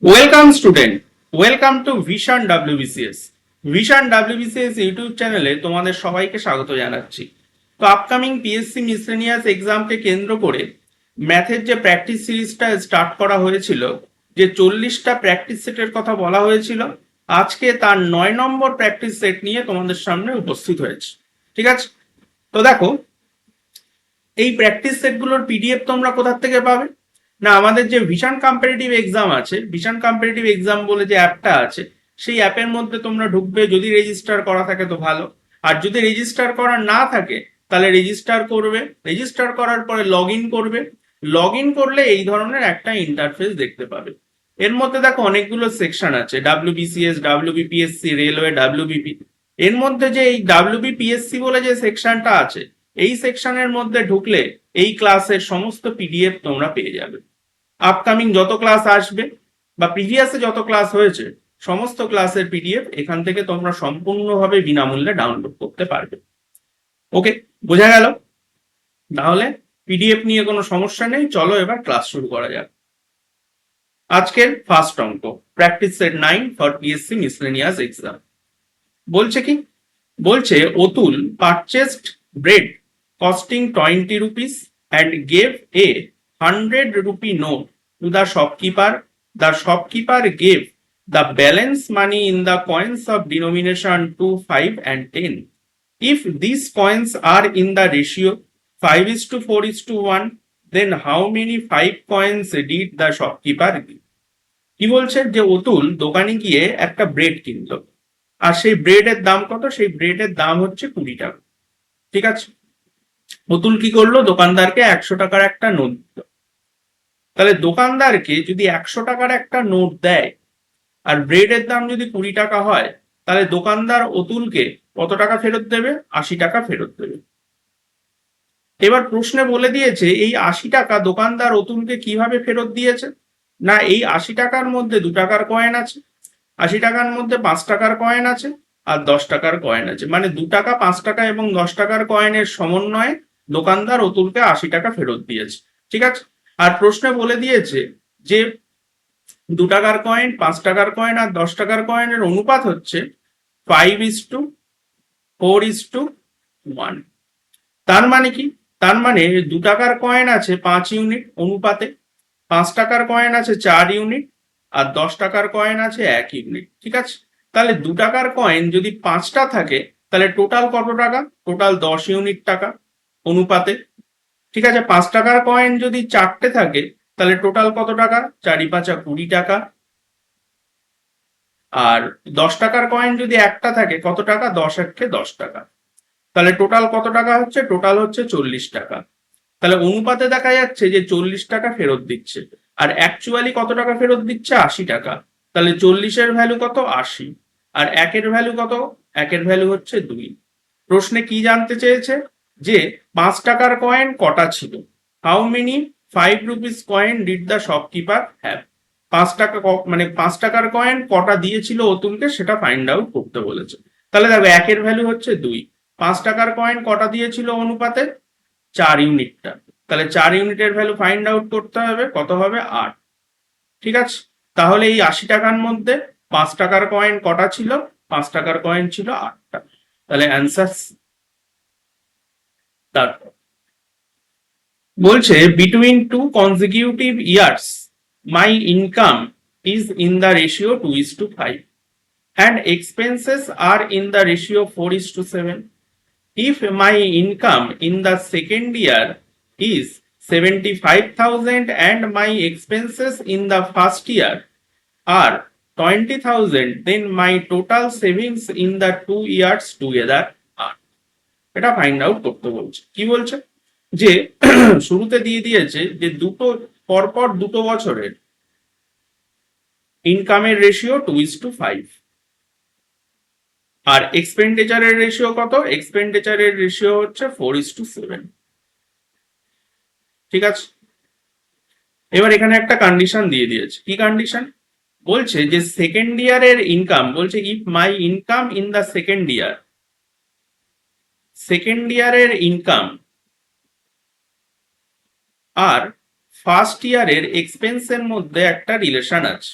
Welcome student, welcome to vision WBCS. Vision WBCS YouTube চ্যানেলে তোমাদের সবাইকে স্বাগত জানাচ্ছি। তো আপকামিং পিএসসি মিসলেনিয়াস এক্সামকে কেন্দ্র করে ম্যাথের যে প্র্যাকটিস সিরিজটা স্টার্ট করা হয়েছিল, যে 40টা প্র্যাকটিস সেটের কথা বলা হয়েছিল, আজকে তার 9 নম্বর প্র্যাকটিস সেট নিয়ে তোমাদের সামনে উপস্থিত হয়েছে। ঠিক আছে, তো দেখো, এই প্র্যাকটিস সেটগুলোর পিডিএফ তোমরা কোথা থেকে পাবে? না, আমাদের যে ভিশন কম্পারেটিভ এক্সাম আছে, ভিশন কম্পারেটিভ এক্সাম বলে যে অ্যাপটা আছে, সেই অ্যাপের মধ্যে তোমরা ঢুকবে। যদি রেজিস্টার করা থাকে তো ভালো, আর যদি রেজিস্টার করা না থাকে তাহলে রেজিস্টার করবে। রেজিস্টার করার পরে লগ ইন করবে। লগ ইন করলে এই ধরনের একটা ইন্টারফেস দেখতে পাবে। এর মধ্যে দেখো অনেকগুলো সেকশন আছে, ডাব্লিউবিসিএস, ডাব্লিউবিপিএসসি, রেলওয়ে, ডাব্লিউবিপি। এর মধ্যে যে এই ডাব্লিউবিপিএসসি বলে যে সেকশনটা আছে, এই সেকশনের মধ্যে ঢুকলে এই ক্লাসের সমস্ত পিডিএফ তোমরা পেয়ে যাবে। আপকামিং যত ক্লাস আসবে বা প্রিভিয়াসে যত ক্লাস হয়েছে, সমস্ত ক্লাসের পিডিএফ এখান থেকে তোমরা সম্পূর্ণভাবে বিনামূল্যে ডাউনলোড করতে পারবে। ওকে, বোঝা গেল? তাহলে পিডিএফ নিয়ে কোনো সমস্যা নেই, চলো এবার ক্লাস শুরু করা যাক। আজকের ফার্স্ট অঙ্ক, practice set 9 for PSC miscellaneous exam. বলছে কি? বলছে Atul purchased bread costing 20 rupees and gave a 100 rupee note to the shopkeeper. The shopkeeper gave the balance money in the coins of denomination 2, 5 and 10. If these coins are in the ratio 5:4:1, then how many 5 coins did the shopkeeper give? কি বলছে যে অতুল দোকানে গিয়ে একটা bread কিনলো, আর সেই ব্রেডের দাম কত? সেই ব্রেডের দাম হচ্ছে 20 টাকা। ঠিক আছে, অতুল কি করলো? দোকানদারকে 100 টাকার একটা নোট দিল। তাহলে দোকানদারকে যদি 100 টাকার একটা নোট দেয় আর ব্রেডের দাম যদি 20 টাকা হয়, তাহলে দোকানদার অতুলকে কত টাকা ফেরত দেবে? 80 টাকা ফেরত দেবে। এবার প্রশ্নে বলে দিয়েছে এই 80 টাকা দোকানদার অতুলকে কিভাবে ফেরত দিয়েছে। না, এই 80 টাকার মধ্যে 2 টাকার কয়েন আছে, 80 টাকার মধ্যে 5 টাকার কয়েন আছে, আর 10 টাকার কয়েন আছে। মানে 2 টাকা, 5 টাকা এবং 10 টাকার কয়েনের সমন্বয়ে দোকানদার অতুলকে 80 টাকা ফেরত দিয়েছে। ঠিক আছে, আর প্রশ্নে বলে দিয়েছে যে 2 টাকার কয়েন, 5 টাকার কয়েন আর 10 টাকার কয়েনের অনুপাত হচ্ছে 5:4:1। তার মানে কি? তার মানে 2 টাকার কয়েন আছে 5 ইউনিট অনুপাতে, 5 টাকার কয়েন আছে 4 ইউনিট, আর 10 টাকার কয়েন আছে 1 ইউনিট। ঠিক আছে, তাহলে 2 টাকার কয়েন যদি 5টা থাকে তাহলে টোটাল কত টাকা? টোটাল 10 ইউনিট টাকা অনুপাতে। ঠিক আছে, 5 টাকার কয়েন যদি 4টে থাকে তাহলে টোটাল কত টাকা? 4×5=20 টাকা। আর 10 টাকার কয়েন যদি একটা থাকে কত টাকা? 10×1=10 টাকা। তাহলে টোটাল কত টাকা হচ্ছে? টোটাল হচ্ছে 40 টাকা। তাহলে অনুপাতে দেখা যাচ্ছে যে 40 টাকা ফেরত দিচ্ছে, আর অ্যাকচুয়ালি কত টাকা ফেরত দিচ্ছে? 80 টাকা। তাহলে 40-এর ভ্যালু কত? 80। আর 1-এর ভ্যালু কত? 1-এর ভ্যালু হচ্ছে 2। প্রশ্নে কি জানতে চেয়েছে? যে 5 টাকার কয়েন কটা ছিল? How many 5 rupees coin did the shopkeeper have? 5 টাকা মানে 5 টাকার কয়েন কটা দিয়েছিল অতুলকে, সেটা ফাইন্ড আউট করতে বলেছে। তাহলে দেখো 1-এর ভ্যালু হচ্ছে 2, 5 টাকার কয়েন কটা দিয়েছিল অনুপাতে? 4 ইউনিটটা। তাহলে 4 ইউনিটের ভ্যালু ফাইন্ড আউট করতে হবে, কত হবে? 8। ঠিক আছে, তাহলে এই 80 টাকার মধ্যে 5 টাকার কয়েন কটা ছিল? 5 টাকার কয়েন ছিল 8টা। তাহলে অ্যান্সার। তারপর বলছে between 2 consecutive years my income is in the ratio 2:5 and expenses are in the ratio 4:7. If my income in the second year is 75,000 and my expenses in the first year are 20,000, then my total savings in the 2 years together are. এটা find out করতে বলছে। কি বলছে? যে শুরুতে দিয়ে দিয়েছে যে পরপর 2 বছরের ইনকামের রেশিও 2:5, আর এক্সপেন্ডিচারের রেশিও কত? এক্সপেন্ডিচারের রেশিও হচ্ছে 4:7। ঠিক আছে, এবার এখানে একটা কন্ডিশন দিয়ে দিয়েছে। কি কন্ডিশন? বলছে যে সেকেন্ড ইয়ারের ইনকাম, বলছে if my income in the second ইয়ারের ইনকাম আর ফার্স্ট ইয়ারের এক্সপেন্সের মধ্যে একটা রিলেশন আছে।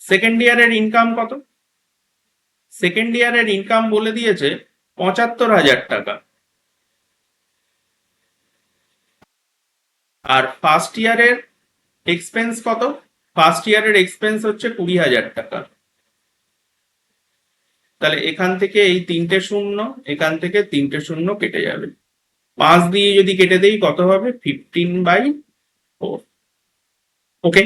সেকেন্ড ইয়ারের ইনকাম কত? সেকেন্ড ইয়ারের ইনকাম বলে দিয়েছে ৭৫,০০০ টাকা। আর ফার্স্ট ইয়ারের এক্সপেন্স কত? ফার্স্ট ইয়ারের এক্সপেন্স হচ্ছে ২০,০০০ টাকা। তাহলে এখান থেকে এই ৩টে শূন্য, এখান থেকে ৩টে শূন্য কেটে যাবে। ৫ দিয়ে যদি কেটে দেই কত হবে? 15/4। ওকে,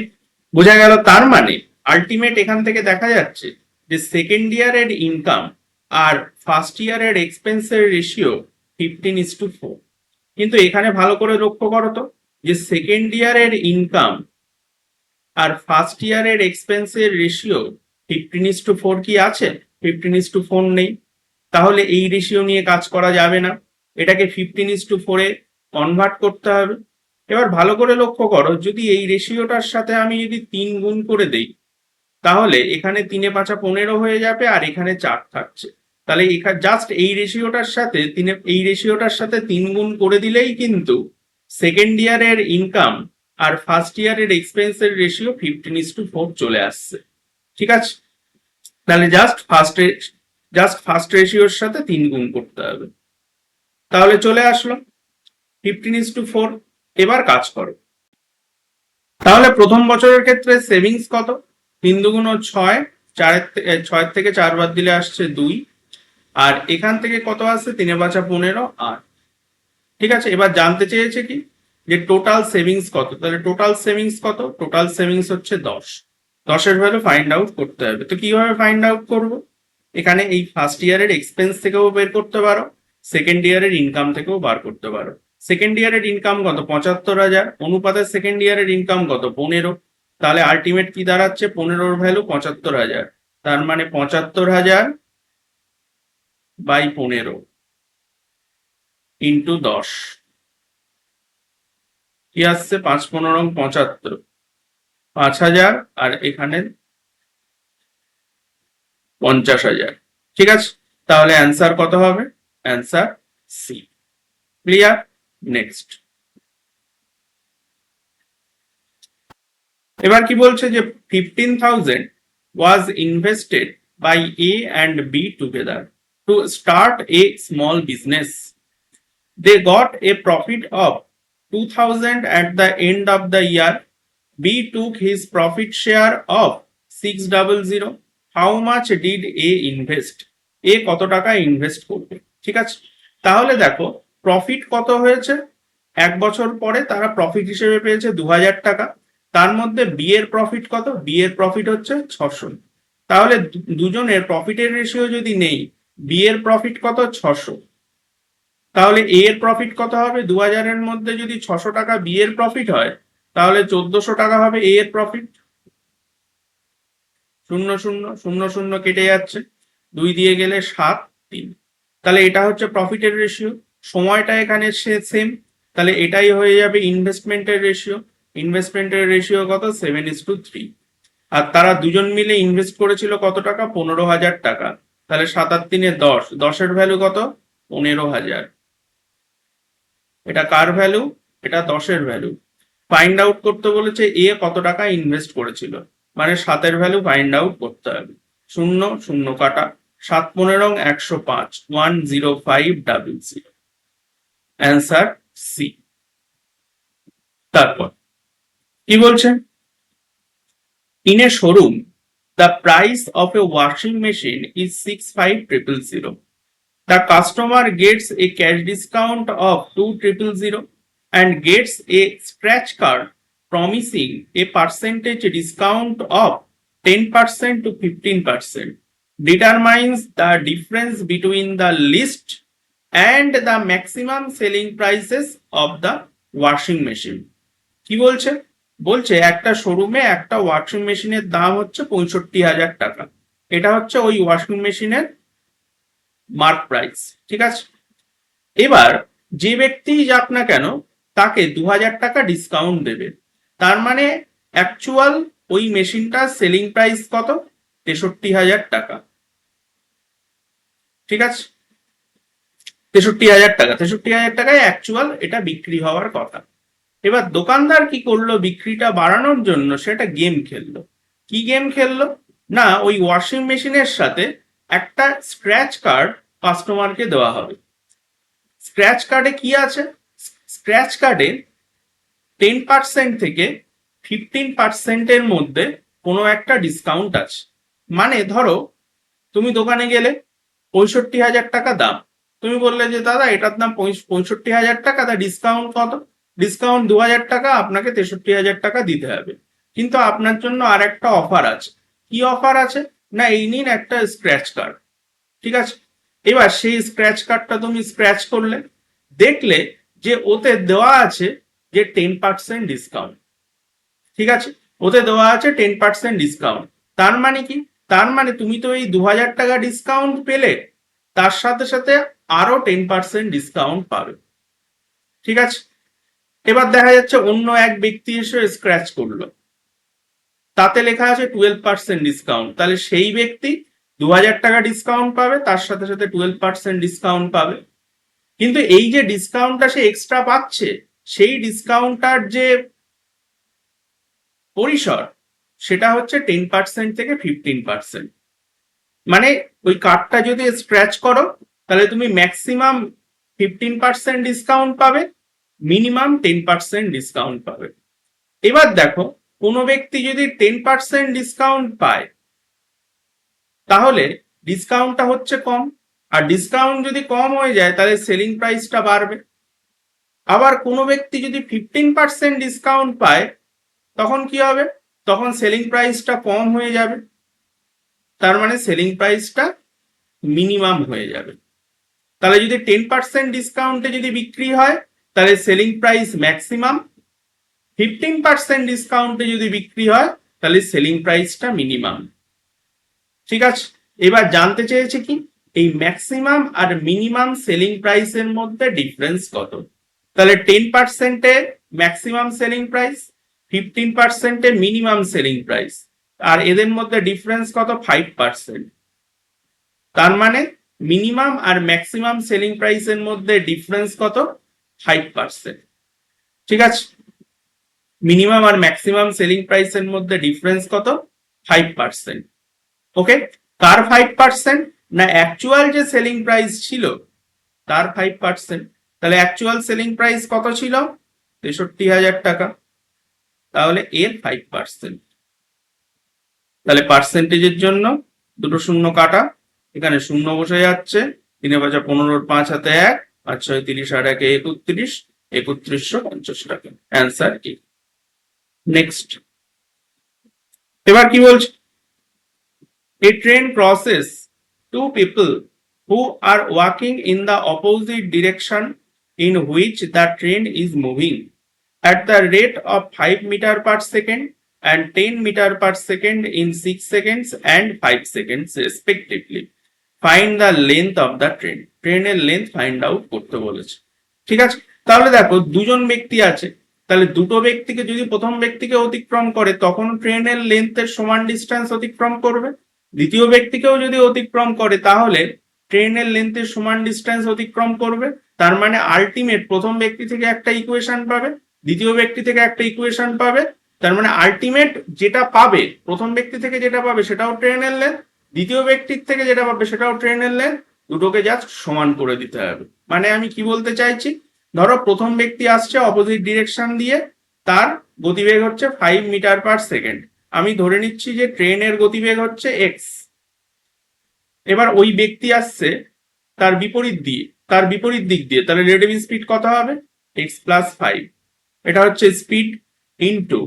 বোঝা গেল। তার মানে আলটিমেট এখান থেকে দেখা যাচ্ছে যে সেকেন্ড ইয়ারের ইনকাম আর ফার্স্ট ইয়ারের এক্সপেন্সের রেশিও 15:4। কিন্তু এখানে ভালো করে লক্ষ্য করো তো যে সেকেন্ড ইয়ারের ইনকাম আর ফার্স্ট ইয়ারের এক্সপেন্সের রেশিও 15:4 কি আছে? 15:4 নেই। তাহলে এই রেশিও নিয়ে কাজ করা যাবে না, এটাকে 15:4 কনভার্ট করতে হবে। এবার ভালো করে লক্ষ্য করো, যদি এই রেশিওটার সাথে আমি যদি 3 গুণ করে দেই তাহলে এখানে 3 5 15 হয়ে যাবে, আর এখানে 4 থাকছে। তাহলে এখানে জাস্ট এই রেশিওটার সাথে 3 গুণ করে দিলেই কিন্তু সেকেন্ড ইয়ারের ইনকাম আর ফার্স্ট ইয়ারের এক্সপেন্সের রেশিও 15:4 চলে আসছে। ঠিক আছে, তাহলে জাস্ট ফার্স্ট রেশিওর সাথে 3 গুণ করতে হবে, তাহলে চলে আসলো 15:4। এবার কাজ করো। তাহলে প্রথম বছরের ক্ষেত্রে সেভিংস কত? 3 দুগুণ 6, 6 থেকে 4 বাদ দিলে আসছে 2, আর এখান থেকে কত আসছে? 3 5 15, 8। ঠিক আছে, এবার জানতে চেয়েছে কি যে টোটাল সেভিংস কত। তাহলে টোটাল সেভিংস কত? টোটাল সেভিংস হচ্ছে 10। 10-এর ভ্যালু ফাইন্ড আউট করতে হবে। তো কিভাবে ফাইন্ড আউট করব? এখানে এই ফার্স্ট ইয়ারের এক্সপেন্স থেকেও বের করতে পারো, সেকেন্ড ইয়ারের ইনকাম থেকেও বার করতে পারো। সেকেন্ড ইয়ারের ইনকাম কত? ৭৫,০০০, অনুপাতে সেকেন্ড ইয়ারের ইনকাম কত? 15। তাহলে আলটিমেট কি দাঁড়াচ্ছে? 15-র ভ্যালু ৭৫,০০০। তার মানে ৭৫,০০০/15 ইন্টু 10 কি আসছে? ৫ 15 ৭৫, ৫,০০০, আর এখানে ৫০,০০০। ঠিক আছে, তাহলে অ্যান্সার কত হবে? Answer C. ক্লিয়ার? নেক্সট। এবার কি বলছে যে 15,000 was invested by A and B together to start a small business. They got a profit of 2,000 at the end of the year. B took his profit share of 600. How much did A invest? A কত টাকা invest করবে? ঠিক আছে, তাহলে দেখো profit কত হয়েছে। 1 বছর পরে তারা প্রফিট হিসেবে পেয়েছে 2,000 টাকা। তার মধ্যে বি এর প্রফিট কত? বি এর প্রফিট হচ্ছে 600। তাহলে দুজনের প্রফিটের রেশিও যদি নেই, বি এর প্রফিট কত? 600। তাহলে এ এর প্রফিট কত হবে? 2,000-এর মধ্যে যদি 600 টাকা বি এর প্রফিট হয় তাহলে 1,400 টাকা হবে এ এর প্রফিট। 0 0 0 0 কেটে যাচ্ছে, 2 দিয়ে গেলে 7 3। তাহলে এটা হচ্ছে প্রফিটের রেশিও। সময়টা এখানে সেম, তাহলে এটাই হয়ে যাবে ইনভেস্টমেন্টের রেশিও। ইনভেস্টমেন্টের রেশিও কত? 7:3। আর তারা দুজন মিলে ইনভেস্ট করেছিল কত টাকা? 15,000 টাকা। তাহলে 7 আর 3 10, 10-এর ভ্যালু কত? 15,000। এটা কার ভ্যালু? এটা 10-এর ভ্যালু। ফাইন্ড আউট করতে বলেছে এ কত টাকা ইনভেস্ট করেছিল, মানে 7-এর ভ্যালু ফাইন্ড আউট করতে হবে। 0 0 কাটা, 7 15 105, 10500। Answer C. তারপর কি বলছে? In a showroom, the price of a washing machine is 65,000. The customer gets a cash discount of 2,000 and gets a scratch card promising a percentage discount of 10% to 15%. Determines the difference between the list and the maximum selling prices of the washing machine. কি বলছে? বলছে একটা শোরুমে একটা washing মেশিনের দাম হচ্ছে 65,000 টাকা। এটা হচ্ছে ওই ওয়াশিং মেশিনের মার্ক প্রাইস। ঠিক আছে, এবার যে ব্যক্তি যাক না কেন তাকে 2,000 টাকা ডিসকাউন্ট দেবে। তার মানে অ্যাকচুয়াল ওই মেশিনটার সেলিং প্রাইস কত? 63,000 টাকা। ঠিক আছে, 63,000 টাকা, 63,000 টাকায় অ্যাকচুয়াল এটা বিক্রি হওয়ার কথা। এবার দোকানদার কি করলো? বিক্রিটা বাড়ানোর জন্য সেটা গেম খেললো। কি গেম খেললো? না ওই ওয়াশিং মেশিনের সাথে একটা স্ক্র্যাচ কার্ড কাস্টমারকে দেওয়া হবে। স্ক্র্যাচ কার্ডে কি আছে? স্ক্র্যাচ কার্ডে 10% থেকে 15%-এর মধ্যে কোনো একটা ডিসকাউন্ট আছে। মানে ধরো তুমি দোকানে গেলে 65,000 টাকা দাম, তুমি বললে যে দাদা এটার দাম 65,000 টাকা, তা ডিসকাউন্ট কত? ডিসকাউন্ট 2,000 টাকা, আপনাকে 63,000 টাকা দিতে হবে। কিন্তু আপনার জন্য আর একটা অফার আছে। কি অফার আছে? না এই নিন একটা স্ক্র্যাচ কার্ড। ঠিক আছে, এবার সেই স্ক্র্যাচ কার্ডটা তুমি স্ক্র্যাচ করলে, দেখলে যে ওতে দেওয়া আছে যে 10% ডিসকাউন্ট। ঠিক আছে, ওতে দেওয়া আছে 10% ডিসকাউন্ট। তার মানে কি? তার মানে তুমি তো এই 2,000 টাকা ডিসকাউন্ট পেলে, তার সাথে সাথে আরো 10% ডিসকাউন্ট পাবে। ঠিক আছে, এবার দেখা যাচ্ছে অন্য এক ব্যক্তি এসে স্ক্র্যাচ করলো, তাতে লেখা আছে 12% ডিসকাউন্ট, তাহলে সেই ব্যক্তি 2,000 টাকা ডিসকাউন্ট পাবে, তার সাথে সাথে 12% ডিসকাউন্ট পাবে। কিন্তু এই যে ডিসকাউন্টটা সে এক্সট্রা পাচ্ছে, সেই ডিসকাউন্টটার যে পরিসর সেটা হচ্ছে 10% থেকে 15%। মানে ওই কার্ডটা যদি স্ক্র্যাচ করো তাহলে তুমি ম্যাক্সিমাম 15% ডিসকাউন্ট পাবে, মিনিমাম 10% ডিসকাউন্ট পাবে। এবার দেখো কোনো ব্যক্তি যদি 10% ডিসকাউন্ট পায় তাহলে ডিসকাউন্টটা হচ্ছে কম, আর ডিসকাউন্ট যদি কম হয়ে যায় তাহলে সেলিং প্রাইসটা বাড়বে। আবার কোনো ব্যক্তি যদি 15% ডিসকাউন্ট পায় তখন কি হবে? তখন সেলিং প্রাইসটা কম হয়ে যাবে, তার মানে সেলিং প্রাইসটা মিনিমাম হয়ে যাবে। তাহলে যদি 10% ডিসকাউন্টে যদি বিক্রি হয় তাহলে সেলিং প্রাইস ম্যাক্সিমাম, 15% ডিসকাউন্টে যদি বিক্রি হয় তাহলে সেলিং প্রাইসটা মিনিমাম। ঠিক আছে, এবার জানতে চেয়েছে কি এই ম্যাক্সিমাম আর মিনিমাম সেলিং প্রাইসের মধ্যে ডিফারেন্স কত। তাহলে 10%-এ ম্যাক্সিমাম সেলিং প্রাইস, 15%-এ মিনিমাম সেলিং প্রাইস, আর এদের মধ্যে ডিফারেন্স কত? 5%। তার মানে মিনিমাম আর ম্যাক্সিমাম সেলিং প্রাইসের মধ্যে ডিফারেন্স কত? 5%। ঠিক আছে, মিনিমাম আর ম্যাক্সিমাম সেলিং প্রাইসের মধ্যে ডিফারেন্স কত? 5%। ওকে, কার 5%? না অ্যাকচুয়াল যে সেলিং প্রাইস ছিল তার 5%। তাহলে অ্যাকচুয়াল সেলিং প্রাইস কত ছিল? 63,000 টাকা, তাহলে এর 5%। তাহলে পার্সেন্টেজের জন্য দুটো শূন্য কাটা, এখানে শূন্য বসে যাচ্ছে, 3 × 5 = 15, 5 হাতে 1, 5 × 6 = 30, আর 1 = 31, 3150 টাকা। অ্যান্সার কি? নেক্সট, এবার কি বলছে? A train crosses two people who are walking in the opposite direction in which the train is moving at the rate of 5 meters per second and 10 meters per second in 6 seconds and 5 seconds respectively. Find the length of the train. ট্রেনের length find out করতে বলেছে। ঠিক আছে, তাহলে দেখো দুজন ব্যক্তি আছে, তাহলে দুটো ব্যক্তিকে যদি প্রথম ব্যক্তিকে অতিক্রম করে তখন ট্রেনের লেন্থের সমান ডিস্টেন্স অতিক্রম করবে, দ্বিতীয় ব্যক্তিকেও যদি অতিক্রম করে তাহলে ট্রেনের লেন্থের সমান ডিস্টেন্স অতিক্রম করবে। তার মানে আলটিমেট প্রথম ব্যক্তি থেকে একটা ইকুয়েশন পাবে, দ্বিতীয় ব্যক্তি থেকে একটা ইকুয়েশন পাবে। তার মানে আলটিমেট যেটা পাবে প্রথম ব্যক্তি থেকে যেটা পাবে সেটাও ট্রেনের লেন্থ, দ্বিতীয় ব্যক্তির থেকে যেটা পাবে সেটাও ট্রেনের লেন্থ, দুটোকে জাস্ট সমান করে দিতে হবে। মানে আমি কি বলতে চাইছি, ধরো প্রথম ব্যক্তি আসছে অপোজিট ডিরেকশন দিয়ে, তার গতিবেগ হচ্ছে 5 মিটার পার সেকেন্ড, আমি ধরে নিচ্ছি যে ট্রেনের গতিবেগ হচ্ছে এক্স। এবার ওই ব্যক্তি আসছে তার বিপরীত দিয়ে, তার বিপরীত দিক দিয়ে, তাহলে রিলেটিভ স্পিড কত হবে? x+5। এটা হচ্ছে স্পিড ইনটু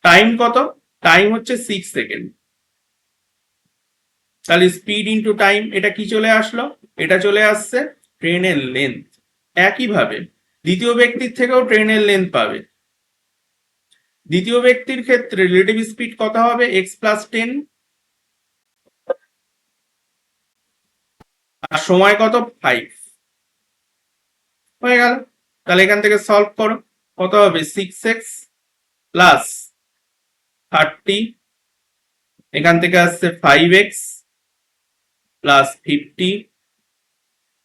টাইম কত? টাইম হচ্ছে 6 সেকেন্ড। তাহলে স্পিড ইনটু টাইম, এটা কি চলে আসলো? এটা চলে আসছে ট্রেনের লেন্থ। একইভাবে দ্বিতীয় ব্যক্তির থেকেও ট্রেনের লেন্থ পাবে। দ্বিতীয় ব্যক্তির ক্ষেত্রে রিলেটিভ স্পিড কত হবে? x+10, আর সময় কত? 5। হয়ে গেল। তাহলে এখান থেকে সলভ করো, কত হবে? 6x প্লাস 30, এখান থেকে আসছে 5x প্লাস 50,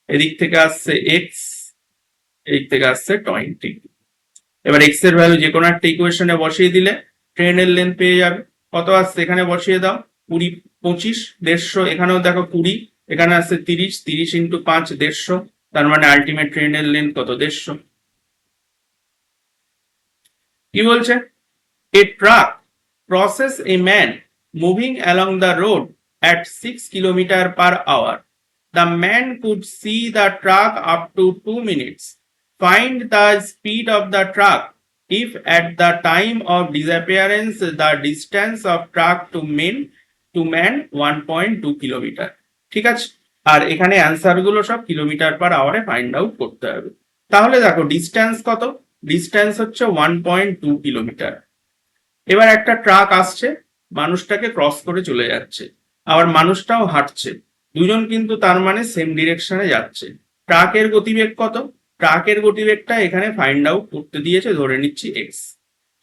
এদিক থেকে আসছে x, এদিক থেকে আসছে 20। এবার x এর ভ্যালু যে কোনো একটা ইকুয়েশনে বসিয়ে দিলে ট্রেনের লেন্থ পেয়ে যাবে। কত আসছে এখানে বসিয়ে দাও, 20 25 150, এখানেও দেখো 20, এখানে আছে 30, 30 ইন্টু 5 150, তার মানে আলটিমেট ট্রেনের লেন্থ কত 150। কি বলছে, এ truck crosses a man moving along the road at 6 km/h. The man could see the truck up to 2 minutes. Find the speed of the truck if at the time of disappearance the distance of truck to man 1.2 kilometre. ঠিক আছে, আর এখানে answer গুলো সব kilometre পার আওয়ারে find out করতে হবে। তাহলে দেখো distance কত, ডিস্টেন্স হচ্ছে 1.2 কিলোমিটার। এবার একটা ট্রাক আসছে, মানুষটাকে ক্রস করে চলে যাচ্ছে, আবার মানুষটাও হাঁটছে, দুজন কিন্তু তার মানে সেম ডিরেকশনে যাচ্ছে। ট্রাকের গতিবেগ কত, ট্রাকের গতিবেগটা এখানে ফাইন্ড আউট করতে দিয়েছে, ধরে নিচ্ছি এক্স।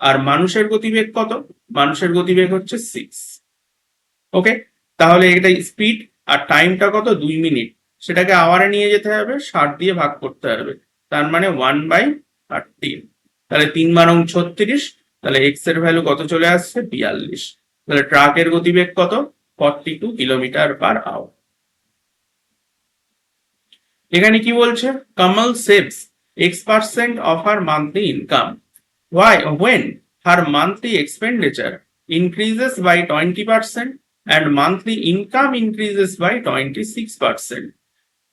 আর মানুষের গতিবেগ কত, মানুষের গতিবেগ হচ্ছে 6। ওকে, তাহলে এটা স্পিড আর টাইমটা কত 2 মিনিট, সেটাকে আওয়ারে নিয়ে যেতে হবে, 60 দিয়ে ভাগ করতে হবে, তার মানে 1/13। তাহলে 3 বারং 36, তাহলে এক্স এর ভ্যালু কত চলে আসছে 42। তাহলে ট্রাকের গতিবেগ কত 42 কিলোমিটার/আওয়ার। এখানে কি বলছে, Kamal saves X% of her monthly income when her monthly expenditure increases by 20% and monthly income increases by 26%,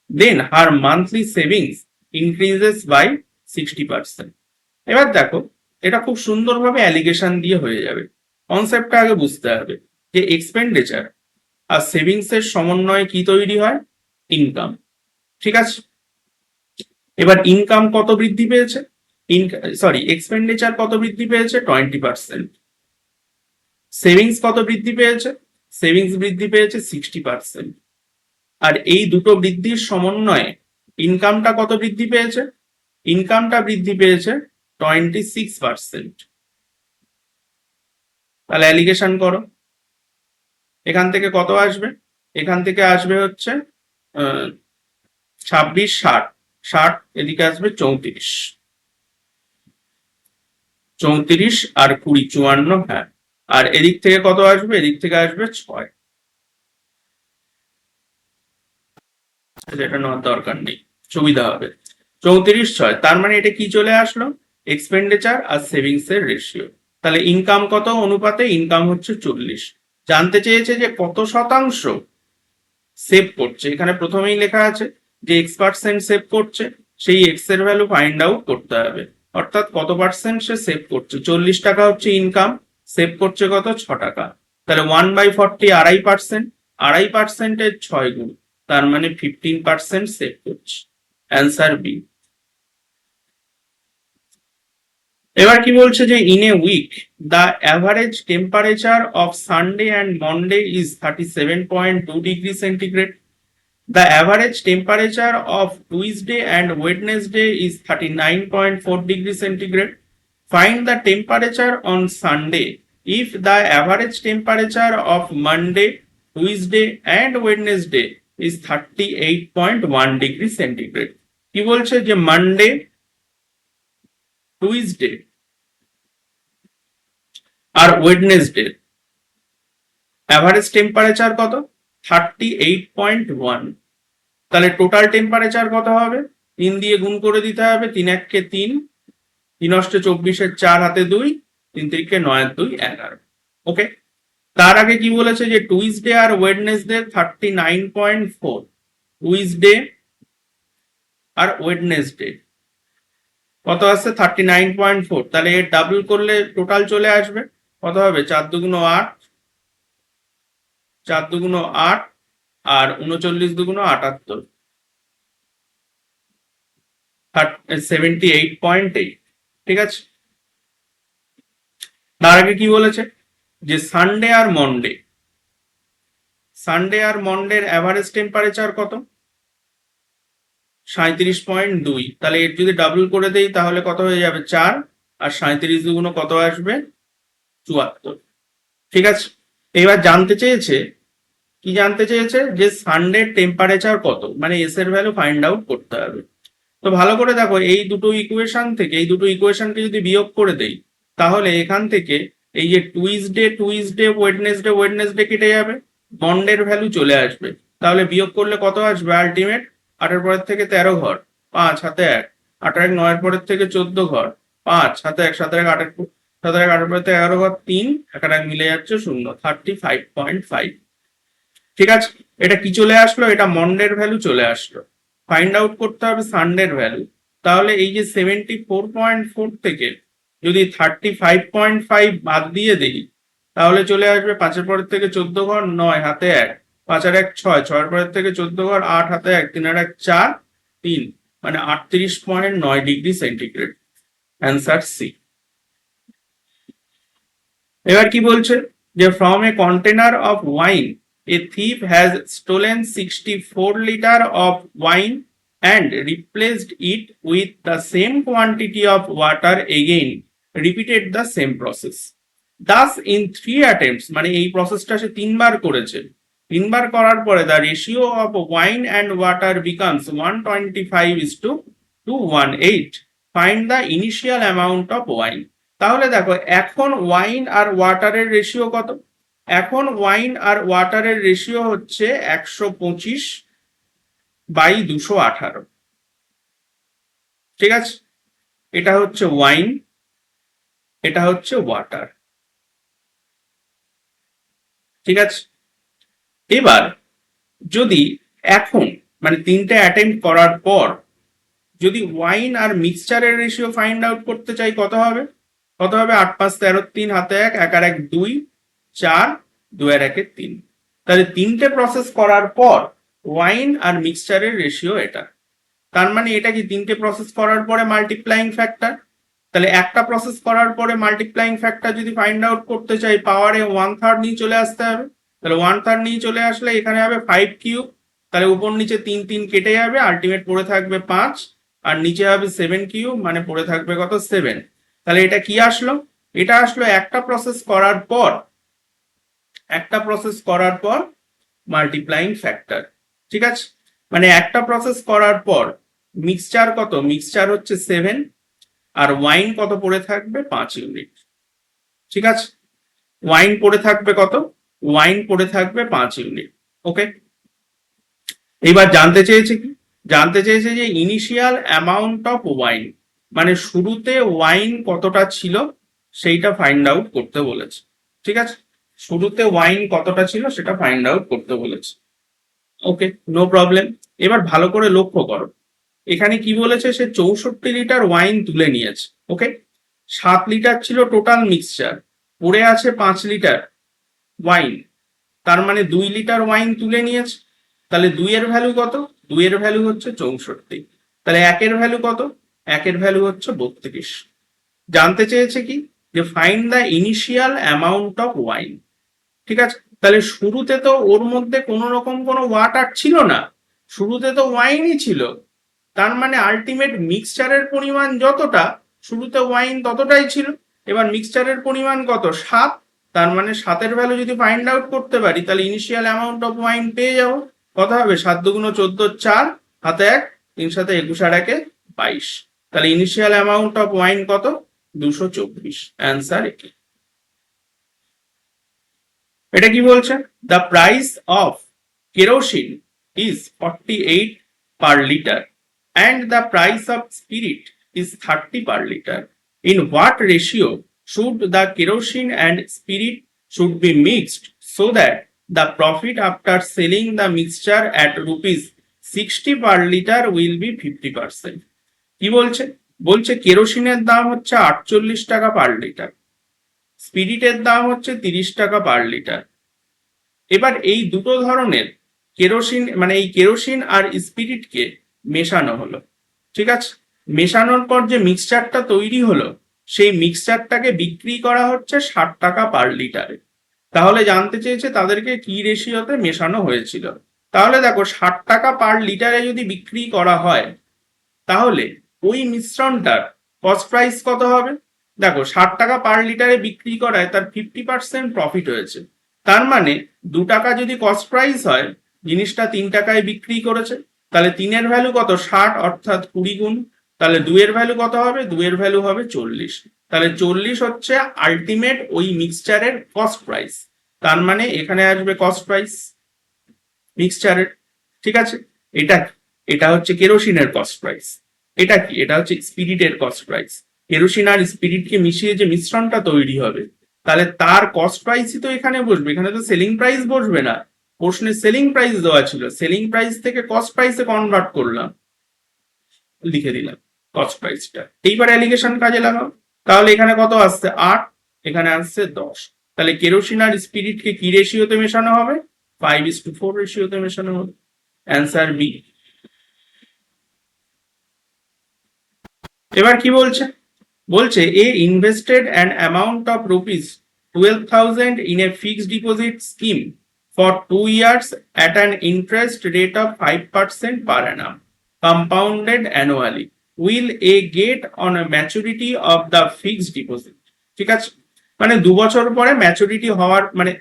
then her monthly savings increases by 60%. এবার দেখো এটা খুব সুন্দরভাবে অ্যালিগেশন দিয়ে হয়ে যাবে। কনসেপ্টটা আগে বুঝতে হবে যে এক্সপেন্ডিচার আর সেভিংস এর সমন্বয়ে কি তৈরি হয়, ইনকাম। ঠিক আছে, এবার ইনকাম কত বৃদ্ধি পেয়েছে, এক্সপেন্ডিচার কত বৃদ্ধি পেয়েছে 20%, সেভিংস কত বৃদ্ধি পেয়েছে, সেভিংস বৃদ্ধি পেয়েছে 60%, আর এই দুটো বৃদ্ধির সমন্বয়ে ইনকামটা কত বৃদ্ধি পেয়েছে, ইনকামটা বৃদ্ধি পেয়েছে 26%। তাহলে অ্যালিগেশন করো, এখান থেকে কত আসবে, এখান থেকে আসবে হচ্ছে 26, 60, 60, এদিকে আসবে 34, 34 আর 20 54, হ্যাঁ, আর এদিক থেকে কত আসবে, এদিক থেকে আসবে 6, এটা নেওয়ার দরকার নেই, সুবিধা হবে। 34, 6, তার মানে এটা কি চলে আসলো, এক্সপেন্ডিচার আর সেভিংস এর রেশিও। তাহলে ইনকাম কত অনুপাতে, ইনকাম হচ্ছে 40। জানতে চেয়েছে যে কত শতাংশ সেভ করছে, এখানে প্রথমেই লেখা আছে যে X% সেভ করছে, সেই এক্স এর ভ্যালু ফাইন্ড আউট করতে হবে, অর্থাৎ কত পার্সেন্ট সে সেভ করছে। 40 টাকা হচ্ছে ইনকাম, সেভ করছে কত 6 টাকা, তাহলে 1/40 2.5%, 2.5%-এর 6 গুণ, তার মানে 15% সেভ করছে, অ্যান্সার বি। এবার কি বলছে যে in a week the average temperature of Sunday and Monday is 37.2 degree centigrade, the average temperature of Tuesday and Wednesday is 39.4 degree centigrade. Find the temperature on Sunday if the average temperature of Monday, Tuesday and Wednesday is 38.1 degree centigrade. কি বলছে যে Monday, Tuesday আর Wednesday average temperature কত 38.1, তাহলে total temperature কত হবে, 3 দিয়ে গুণ করে দিতে হবে, 3 1 3, 3 অষ্টে 24, 4 হাতে 2, 3 3 9 2 11। ওকে, তার আগে কি বলেছে যে টুইসডে আর ওয়েডনেসডে 39.4, টুইসডে আর ওয়েডনেসডে কত আসছে 39.4, তাহলে এর ডাবল করলে টোটাল চলে আসবে কত হবে, 4 2 8, 4 2 8, আর 39 2 78, 78.8। ঠিক আছে, তার আগে কি বলেছে যে সানডে আর মন্ডে, সানডে আর মন্ডের অ্যাভারেজ টেম্পারেচার কত 37.2, তাহলে এর যদি ডাবল করে দেই তাহলে কত হয়ে যাবে 4, আর 37 দুগুণ কত আসবে 74। ঠিক আছে, এবার জানতে চেয়েছে, কি জানতে চেয়েছে যে সানডে টেম্পারেচার কত, মানে এস এর ভ্যালু ফাইন্ড আউট করতে হবে। তো ভালো করে দেখো এই দুটো ইকুয়েশন থেকে, এই দুটো ইকুয়েশনকে যদি বিয়োগ করে দেই তাহলে এখান থেকে এই যে টুইসডে ওয়েডনেসডে কেটে যাবে, বন্ডের ভ্যালু চলে আসবে। তাহলে বিয়োগ করলে কত আসবে আলটিমেট? 8 পরের থেকে 13 ঘর, 5 হাতে 1, 8 1 9 পরের থেকে 14 ঘর, 5 হাতে 1, 7 1 8 7 1 8 পরের থেকে 11 ঘর, 3 1 1 মিলে যাচ্ছে 0, 35.5। ঠিক আছে, এটা কি চলে আসলো? এটা মন্ডের ভ্যালু চলে আসলো। ফাইন্ড আউট করতে হবে সানডের ভ্যালু। তাহলে এই যে 74.4 থেকে যদি 35.5 বাদ দিয়ে দিই, তাহলে চলে আসবে 5 পরের থেকে 14 ঘর, 9 হাতে 1, 5 আর 1 6, 6 পরের থেকে 14 ঘর, 8 হাতে 1, 3 আর 1 4, 3 মানে 38.9 ডিগ্রি সেন্টিগ্রেড। Answer C. এবার কি বলছে? যে from a container of wine a thief has stolen 64 liter of wine and replaced it with the same quantity of water again, repeated the same process. Thus in 3 attempts, মানে এই প্রসেসটা সে 3 বার করেছে। 3 বার করার পরে the ratio of wine and water becomes 125:218. Find the initial amount of wine. তাহলে দেখো এখন wine আর ওয়াটারের ratio কত? এখন ওয়াইন আর ওয়াটারের রেশিও হচ্ছে 125/218। ঠিক আছে, এটা হচ্ছে ওয়াইন, এটা হচ্ছে ওয়াটার। ঠিক আছে, এবার যদি এখন মানে 3টে অ্যাটেম্প করার পর যদি ওয়াইন আর মিক্সচারের রেশিও ফাইন্ড আউট করতে চাই, কত হবে? 8 5 13, 3 হাতে 1, 1 আর 1 2, 4, 2 আর 1 3। তাহলে 3টে প্রসেস করার পর ওয়াইন আর মিক্সচারের রেশিও এটা। তার মানে এটা কি 3টে প্রসেস করার পরে মাল্টিপ্লাইং ফ্যাক্টর? তাহলে একটা প্রসেস করার পরে মাল্টিপ্লাইং ফ্যাক্টর যদি ফাইন্ড আউট করতে চাই, পাওয়ারে 1/3 নিয়ে চলে আসতে হবে। তাহলে 1/3 নিয়ে চলে আসলে এখানে হবে 5 কিউব। তাহলে উপর নিচে 3 3 কেটে যাবে, আলটিমেট পড়ে থাকবে 5, আর নিচে হবে 7 কিউব, মানে পড়ে থাকবে কত? 7। তাহলে এটা কি আসলো? এটা আসলো একটা প্রসেস করার পর মাল্টিপ্লাইং ফ্যাক্টর। ঠিক আছে, মানে একটা প্রসেস করার পর মিক্সচার কত? মিক্সচার হচ্ছে 7, আর ওয়াইন কত পড়ে থাকবে? 5 ইউনিট। ঠিক আছে, ওয়াইন পড়ে থাকবে কত? ওয়াইন পড়ে থাকবে 5 ইউনিট। ওকে, এবার জানতে চেয়েছে কি? জানতে চেয়েছে যে ইনিশিয়াল অ্যামাউন্ট অফ ওয়াইন, মানে শুরুতে ওয়াইন কতটা ছিল সেইটা ফাইন্ড আউট করতে বলেছে। ঠিক আছে, শুরুতে ওয়াইন কতটা ছিল সেটা ফাইন্ড আউট করতে বলেছে। ওকে, নো প্রবলেম। এবার ভালো করে লক্ষ্য করো, এখানে কি বলেছে? সে 64 লিটার ওয়াইন তুলে নিয়েছে। ওকে, 7 লিটার ছিল টোটাল মিক্সচার, পড়ে আছে 5 লিটার ওয়াইন, তার মানে 2 লিটার ওয়াইন তুলে নিয়েছে। তাহলে 2 এর ভ্যালু কত? 2 এর ভ্যালু হচ্ছে 64। তাহলে 1 এর ভ্যালু কত? 1 এর ভ্যালু হচ্ছে 32। জানতে চেয়েছে কি? যে find the initial amount of wine. ঠিক আছে, তাহলে শুরুতে তো ওর মধ্যে কোনো রকম কোনো ওয়াটার ছিল না, শুরুতে তো ওয়াইনই ছিল। তার মানে আলটিমেট মিক্সচারের পরিমাণ যতটা, শুরুতে ওয়াইন ততটাই ছিল। এবার মিক্সচারের পরিমাণ কত? 7। তার মানে 7 এর ভ্যালু যদি ফাইন্ড আউট করতে পারি, তাহলে ইনিশিয়াল অ্যামাউন্ট অফ ওয়াইন পেয়ে যাবো। কত হবে? 7 2 14, 4 হাতে 1, 3 7 21 আর 1 22। তাহলে ইনিশিয়াল অ্যামাউন্ট অফ ওয়াইন কত? 224। অ্যান্সার এটি। এটা কি বলছে? The price of kerosene is 48 per liter and the price of spirit is 30 per liter. In what ratio should the kerosene and spirit should be mixed so that the profit after selling the mixture at rupees 60 per liter will be 50%? কি বলছে? বলছে কেরোসিনের দাম হচ্ছে 48 টাকা per litre, স্পিরিটের দাম হচ্ছে 30 টাকা per litre. এবার এই দুটো ধরনের কেরোসিন, মানে এই কেরোসিন আর স্পিরিটকে মেশানো হলো। ঠিক আছে, মেশানোর পর যে মিক্সচারটা তৈরি হলো, সেই মিক্সচারটাকে বিক্রি করা হচ্ছে 60 টাকা পার লিটারে। তাহলে জানতে চেয়েছে তাদেরকে কি রেশিওতে মেশানো হয়েছিল। তাহলে দেখো 60 টাকা পার লিটারে যদি বিক্রি করা হয়, তাহলে ওই মিশ্রণটার কস্ট প্রাইস কত হবে? দেখো 60 টাকা পার লিটারে বিক্রি করায় তার 50% প্রফিট হয়েছে। তার মানে 2 টাকা যদি কস্ট প্রাইস হয়, জিনিসটা 3 টাকায় বিক্রি করেছে। তাহলে 3 এর ভ্যালু কত? 60, অর্থাৎ 20 গুণ। তাহলে 2 এর ভ্যালু কত হবে? 2 এর ভ্যালু হবে 40। তাহলে 40 হচ্ছে আলটিমেট ওই মিক্সচারের কস্ট প্রাইস। তার মানে এখানে আসবে কস্ট প্রাইস মিক্সচারের। ঠিক আছে, এটা এটা হচ্ছে কেরোসিনের কস্ট প্রাইস। এটা কি? এটা হচ্ছে স্পিরিটের কস্ট প্রাইস। কেরোসিন আর স্পিরিটকে মিশিয়ে যে মিশ্রণটা তৈরি হবে, তাহলে তার কস্ট প্রাইসই তো এখানে বসবে, এখানে তো সেলিং প্রাইস বসবে না। প্রশ্নে সেলিং প্রাইস দেওয়া ছিল, সেলিং প্রাইস থেকে কস্ট প্রাইসে কনভার্ট করলাম, লিখে দিলাম কস্ট প্রাইসটা। এইবার অ্যালিগেশন কাজে লাগাও। তাহলে এখানে কত আসছে? 8, এখানে আসছে 10। তাহলে কেরোসিন আর স্পিরিটকে কি রেশিওতে মেশানো হবে? 5:4 রেশিওতে মেশানো হবে। Answer B. এবার কি বলছে? বলছে A invested an amount of rupees 12,000 in a fixed deposit scheme for 2 years at an interest rate of 5% per annum, compounded annually. Will a get on a maturity of the fixed deposit? ঠিক আছে, মানে 2 বছর পরে maturity হওয়ার, মানে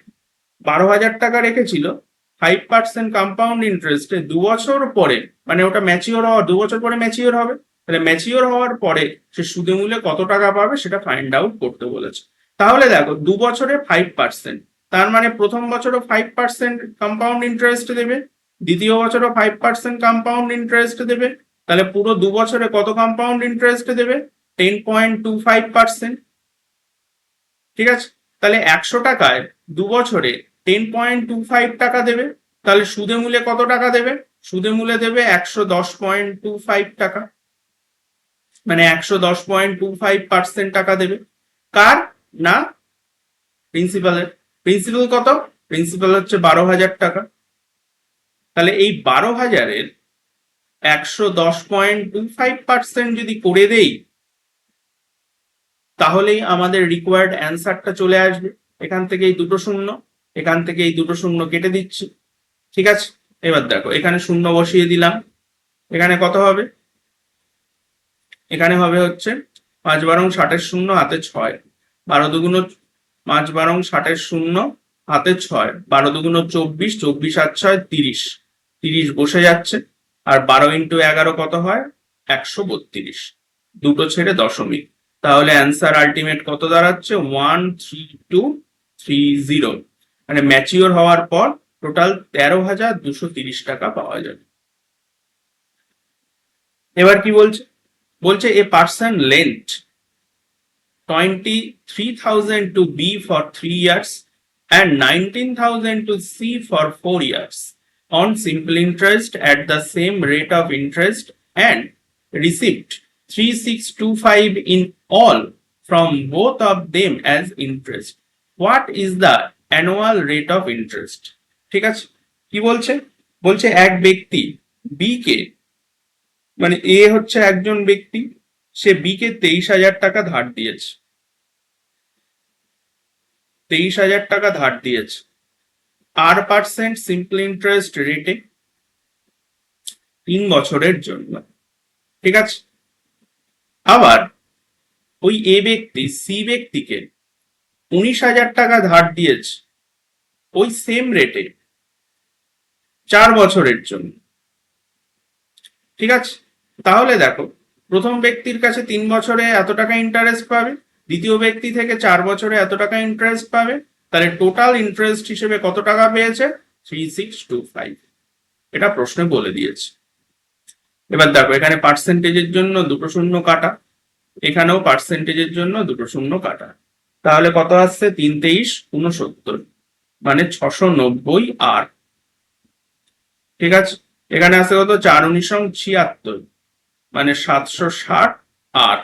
12,000 টাকা রেখেছিল 5% compound ইন্টারেস্টে, 2 বছর পরে, মানে ওটা ম্যাচিওর হওয়ার 2 বছর পরে ম্যাচিওর হবে। তাহলে ম্যাচিওর হওয়ার পরে সে সুদে মূল্যে কত টাকা পাবে সেটা ফাইন্ড আউট করতে বলেছে। তাহলে দেখো 2 বছরে 5%, তার মানে প্রথম বছরও 5% কম্পাউন্ড ইন্টারেস্ট দেবে, দ্বিতীয় বছরও 5% কম্পাউন্ড ইন্টারেস্ট দেবে। তাহলে পুরো 2 বছরে কত কম্পাউন্ড ইন্টারেস্ট দেবে? 10.25%। ঠিক আছে, তাহলে 100 টাকায় 2 বছরে 10.25 টাকা দেবে। তাহলে সুদে মূলে কত টাকা দেবে? সুদে মূলে দেবে 110.25 টাকা, মানে 110.25% টাকা দেবে। কার? না, প্রিন্সিপালের। প্রিন্সিপাল কত? প্রিন্সিপাল হচ্ছে 12,000 টাকা। তাহলে এই 12,000-এর 110.25% যদি করে দেই, তাহলেই আমাদের রিকোয়ার্ড অ্যান্সারটা চলে আসবে। এখান থেকে এই দুটো শূন্য, এখান থেকে এই দুটো শূন্য কেটে দিচ্ছি। ঠিক আছে, এবার দেখো এখানে শূন্য বসিয়ে দিলাম। এখানে কত হবে? এখানে হবে হচ্ছে 5 × 60 হাতে 6, 12 দুগুণ 5 × 60 হাতে 6, 12 দুগুণ 24, 24 আর 6 30, 30 বসে যাচ্ছে। আর 12 × 11 কত হয়? 132, দুটো ছেড়ে দশমিক। তাহলে অ্যান্সার আলটিমেট কত দাঁড়াচ্ছে? 13230। মানে ম্যাচিওর হওয়ার পর টোটাল 13,230 টাকা পাওয়া যাবে। এবার কি বলছে? বলছে a person lent 23,000 to B for 3 years and 19,000 to C for 4 years on simple interest at the same rate of interest and received 3,625 in all from both of them as interest. What is the annual rate of interest? ঠিক আছে, কি বলছে? বলছে এক ব্যক্তি B কে, মানে এ হচ্ছে একজন ব্যক্তি, সে বি কে 23,000 টাকা ধার দিয়েছে, 23,000 টাকা ধার দিয়েছে R% সিম্পল ইন্টারেস্ট রেটে 3 বছরের জন্য। ঠিক আছে, আবার ওই এ ব্যক্তি সি ব্যক্তিকে 19,000 টাকা ধার দিয়েছে ওই সেম রেটে 4 বছরের জন্য। ঠিক আছে, তাহলে দেখো প্রথম ব্যক্তির কাছে 3 বছরে এত টাকা ইন্টারেস্ট পাবে, দ্বিতীয় ব্যক্তি থেকে 4 বছরে এত টাকা ইন্টারেস্ট পাবে। তাহলে টোটাল ইন্টারেস্ট হিসেবে কত টাকা পেয়েছে? 3,625। এটা প্রশ্নে বলে দিয়েছে। এবার দেখো এখানে পার্সেন্টেজের জন্য দুটো শূন্য কাটা, এখানেও পার্সেন্টেজের জন্য দুটো শূন্য কাটা। তাহলে কত আসছে? 3 23 69, মানে 690 আর। ঠিক আছে, এখানে আসছে কত? 4 19 76, মানে 760 আর।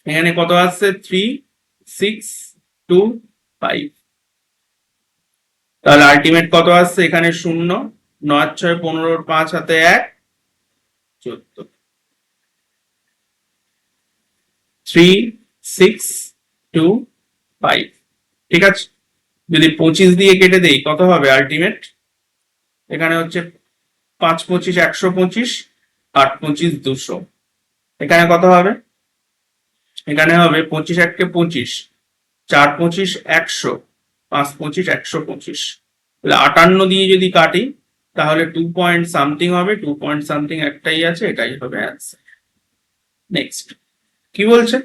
এখানে কত আসছে? 3,625। তাহলে আলটিমেট কত আসছে? এখানে 0, 9 6 15, 5 হাতে 1, 14, 3,625। ঠিক আছে, যদি 25 দিয়ে কেটে দেই কত হবে আলটিমেট? এখানে হচ্ছে 5 25 125, 8 25 200। এখানে কত হবে? এখানে হবে 25 1 25, 4 25 100, 5 25 125। তাহলে 58 দিয়ে যদি কাটি তাহলে 2 পয়েন্ট সামথিং হবে, 2 পয়েন্ট সামথিং একটাই আছে, এটাই হবে অ্যান্সার। নেক্সট কি বলছে,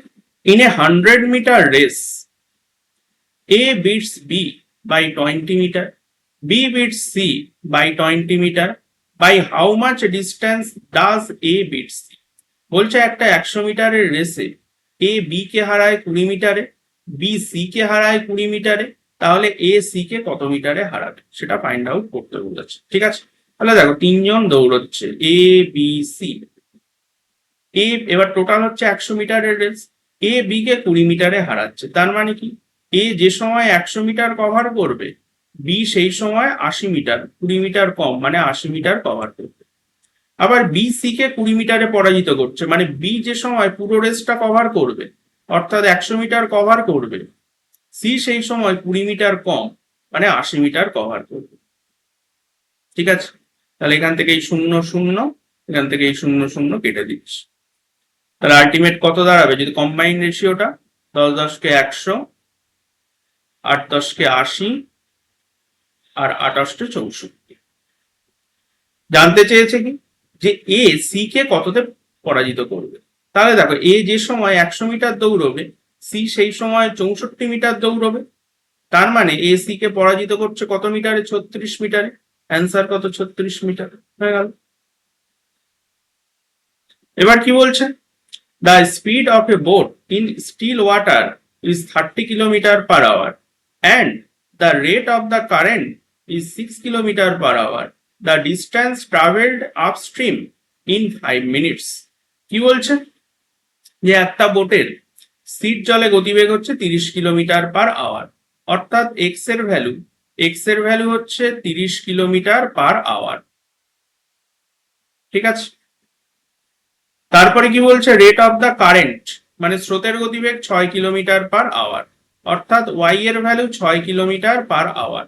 in a 100 metre race A beats B by 20 meter, B beats C by 20 meter, by how much distance does A beat C? বলছে একটা 100 মিটারের রেসে এ বি কে হারায় 20 মিটারে, বি সি কে হারায় 20 মিটারে, তাহলে এ সি কে কত মিটারে হারাবে সেটা ফাইন্ড আউট করতে বলেছে। ঠিক আছে, তাহলে দেখো তিনজন দৌড়চ্ছে এ বি সি, এ এবার টোটাল হচ্ছে 100 মিটারের রেস, এ বি কে 20 মিটারে হারাচ্ছে, তার মানে কি এ যে সময় 100 মিটার কভার করবে বি সেই সময় 80 মিটার, 20 মিটার কম মানে 80 মিটার কভার করবে। আবার বি সি কে 20 মিটারে পরাজিত করছে, মানে বি যে সময় পুরো রেসটা কভার করবে অর্থাৎ 100 মিটার কভার করবে, সি সেই সময় 20 মিটার কম মানে 80 মিটার কভার করবে। ঠিক আছে, তাহলে এখান থেকে এই 0 0, এখান থেকে এই 0 0 কেটে দিচ্ছি, তাহলে আলটিমেট কত দাঁড়াবে যদি কম্বাইন রেশিওটা 10 10 কে 100, 8 10 কে 80 আর 28 কে 64। জানতে চেয়েছে কি যে এ সি কে কততে পরাজিত করবে, তাহলে দেখো এ যে সময় 100 মিটার দৌড়বে সি সেই সময় 64 মিটার দৌড়বে, তার মানে এ সি কে পরাজিত করছে কত মিটারে, 36 মিটারে, অ্যান্সার কত 36 মিটার হয়ে গেল। এবার কি বলছে, the speed of a boat in still water is 30 kilometre hour and the rate of the current is 6 kilometre hour, the distance travelled upstream in 5 minutes. কি বলছে যে একটা বোটের স্থির জলে গতিবেগ হচ্ছে 30 কিলোমিটার/আওয়ার, অর্থাৎ এক্স এর ভ্যালু হচ্ছে 30 কিলোমিটার/আওয়ার। ঠিক আছে, তারপরে কি বলছে রেট অফ দ্য কারেন্ট মানে স্রোতের গতিবেগ 6 কিলোমিটার/আওয়ার, অর্থাৎ ওয়াই এর ভ্যালু 6 কিলোমিটার/আওয়ার।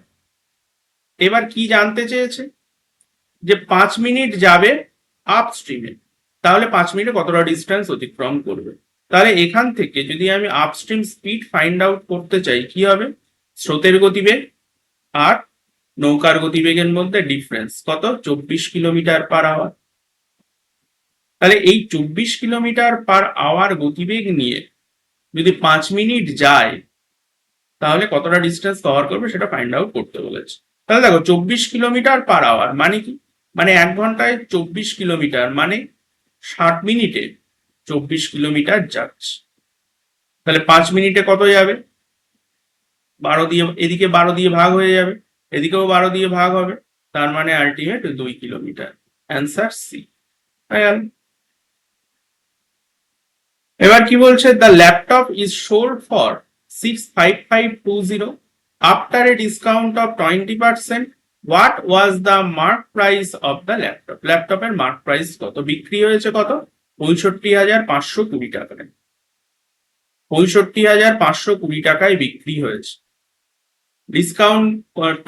এবার কি জানতে চেয়েছে যে 5 মিনিট যাবে আপ স্ট্রিমে, তাহলে 5 মিনিটে কতটা ডিস্টেন্স অতিক্রম করবে। তাহলে এখান থেকে যদি আমি আপস্ট্রিম স্পিড ফাইন্ড আউট করতে চাই কি হবে, স্রোতের গতিবেগ আর নৌকার গতিবেগের মধ্যে ডিফারেন্স কত, 24 কিলোমিটার/আওয়ার। তাহলে এই 24 কিলোমিটার/আওয়ার গতিবেগ নিয়ে যদি 5 মিনিট যায় তাহলে কতটা ডিস্টেন্স কভার করবে সেটা ফাইন্ড আউট করতে বলেছে। তাহলে দেখো 24 কিলোমিটার/আওয়ার মানে কি, মানে 1 ঘন্টায় 24 কিলোমিটার মানে 60 মিনিটে 24 কিলোমিটার যাচ্ছে। তাহলে 5 মিনিটে কত যাবে, 12 দিয়ে, এদিকে 12 দিয়ে ভাগ হয়ে যাবে, এদিকেও 12 দিয়ে ভাগ হবে, তার মানে আলটিমেট 2 কিলোমিটার, অ্যান্সার সি হয়ে গেল। এবার কি বলছে, the laptop is sold for 65520 after a discount of 20%, what was the mark price of the laptop, ল্যাপটপের মার্ক প্রাইস কত, বিক্রি হয়েছে কত 65,520 টাকায়, 65,520 টাকায় বিক্রি হয়েছে, ডিসকাউন্ট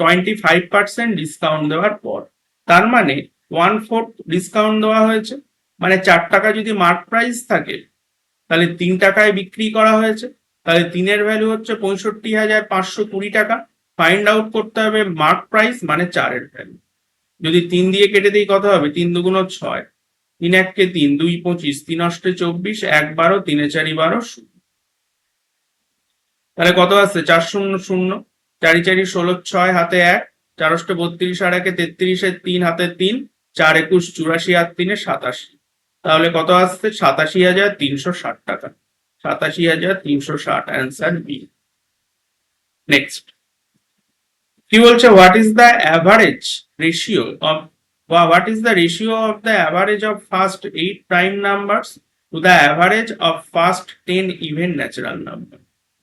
25% ডিসকাউন্ট দেওয়ার পর, তার মানে 1/4 ডিসকাউন্ট দেওয়া হয়েছে, মানে 4 টাকা যদি মার্ক প্রাইস থাকে তাহলে 3 টাকায় বিক্রি করা হয়েছে, তাহলে 3-এর ভ্যালু হচ্ছে 65,520 টাকা। ফাইন্ড আউট করতে হবে মার্ক প্রাইস মানে 4-এর ভ্যালু, যদি 3 দিয়ে কেটে দিই কত হবে, 3 2 6, 3 1 কে 3, 2 25, 3 8 24, 1 12, 3 4 12 0, তাহলে কত আসছে 4 0 0, 4 4 16, 6 হাতে 1, 4 8 32 আর 1 33, 3 হাতে 3, 4 21 84 আর 3 87, তাহলে কত আসছে 87,360 টাকা, 87,360, অ্যান্সার বি। নেক্সট কি বলছে, what is the average ratio of, what is the ratio of the average of first 8 prime numbers to the average of first 10 even natural number.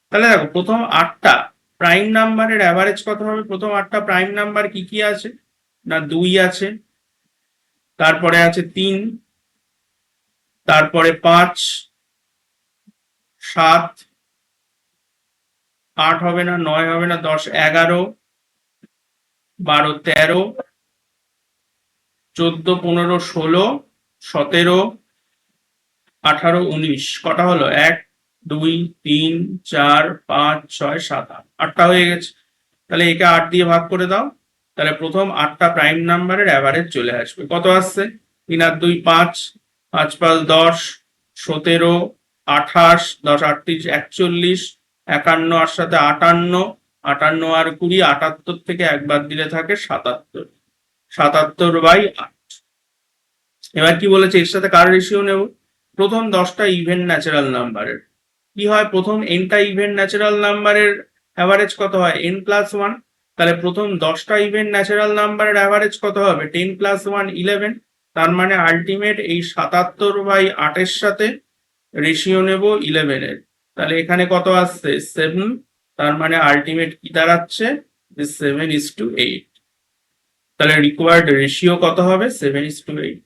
তাহলে দেখো প্রথম 8টা প্রাইম নাম্বারের অ্যাভারেজ কত হবে, প্রথম 8টা প্রাইম নাম্বার কি কি আছে না, 2 আছে, তারপরে আছে 3, তারপরে 5, 7, 8 হবে না, 9 হবে না, 10 11, 12 13, 14 15 16 17 18 19, কটা হলো 1 2 3 4 5 6 7 8, 8টা হয়ে গেছে, তাহলে একে 8 দিয়ে ভাগ করে দাও, তাহলে প্রথম 8টা প্রাইম নাম্বারের অ্যাভারেজ চলে আসবে। কত আসছে? 3 আর 2 5, 5 5 10, 17, 28, 10 8 30 41, 51 আর সাথে 58, 58 আর 20, 78 থেকে একবার দিলে থাকে 77, 77/8। এবার কি বলেছে, এর সাথে কার রেশিও নেব? প্রথম 10টা ইভেন ন্যাচারাল নাম্বারের কি হয়, প্রথম nটা ইভেন ন্যাচারাল নাম্বারের অ্যাভারেজ কত হয়? n+1। তাহলে প্রথম 10টা ইভেন ন্যাচারাল নাম্বারের অ্যাভারেজ কত হবে? 10 + 1 11। তার মানে আলটিমেট এই 77/8 এর সাথে রেশিও নেব 11 এর। তাহলে এখানে কত আসছে? 7। তার মানে আলটিমেট কি দাঁড়াচ্ছে? 7:8। তাহলে রিকোয়ার্ড রেশিও কত হবে? 7:8।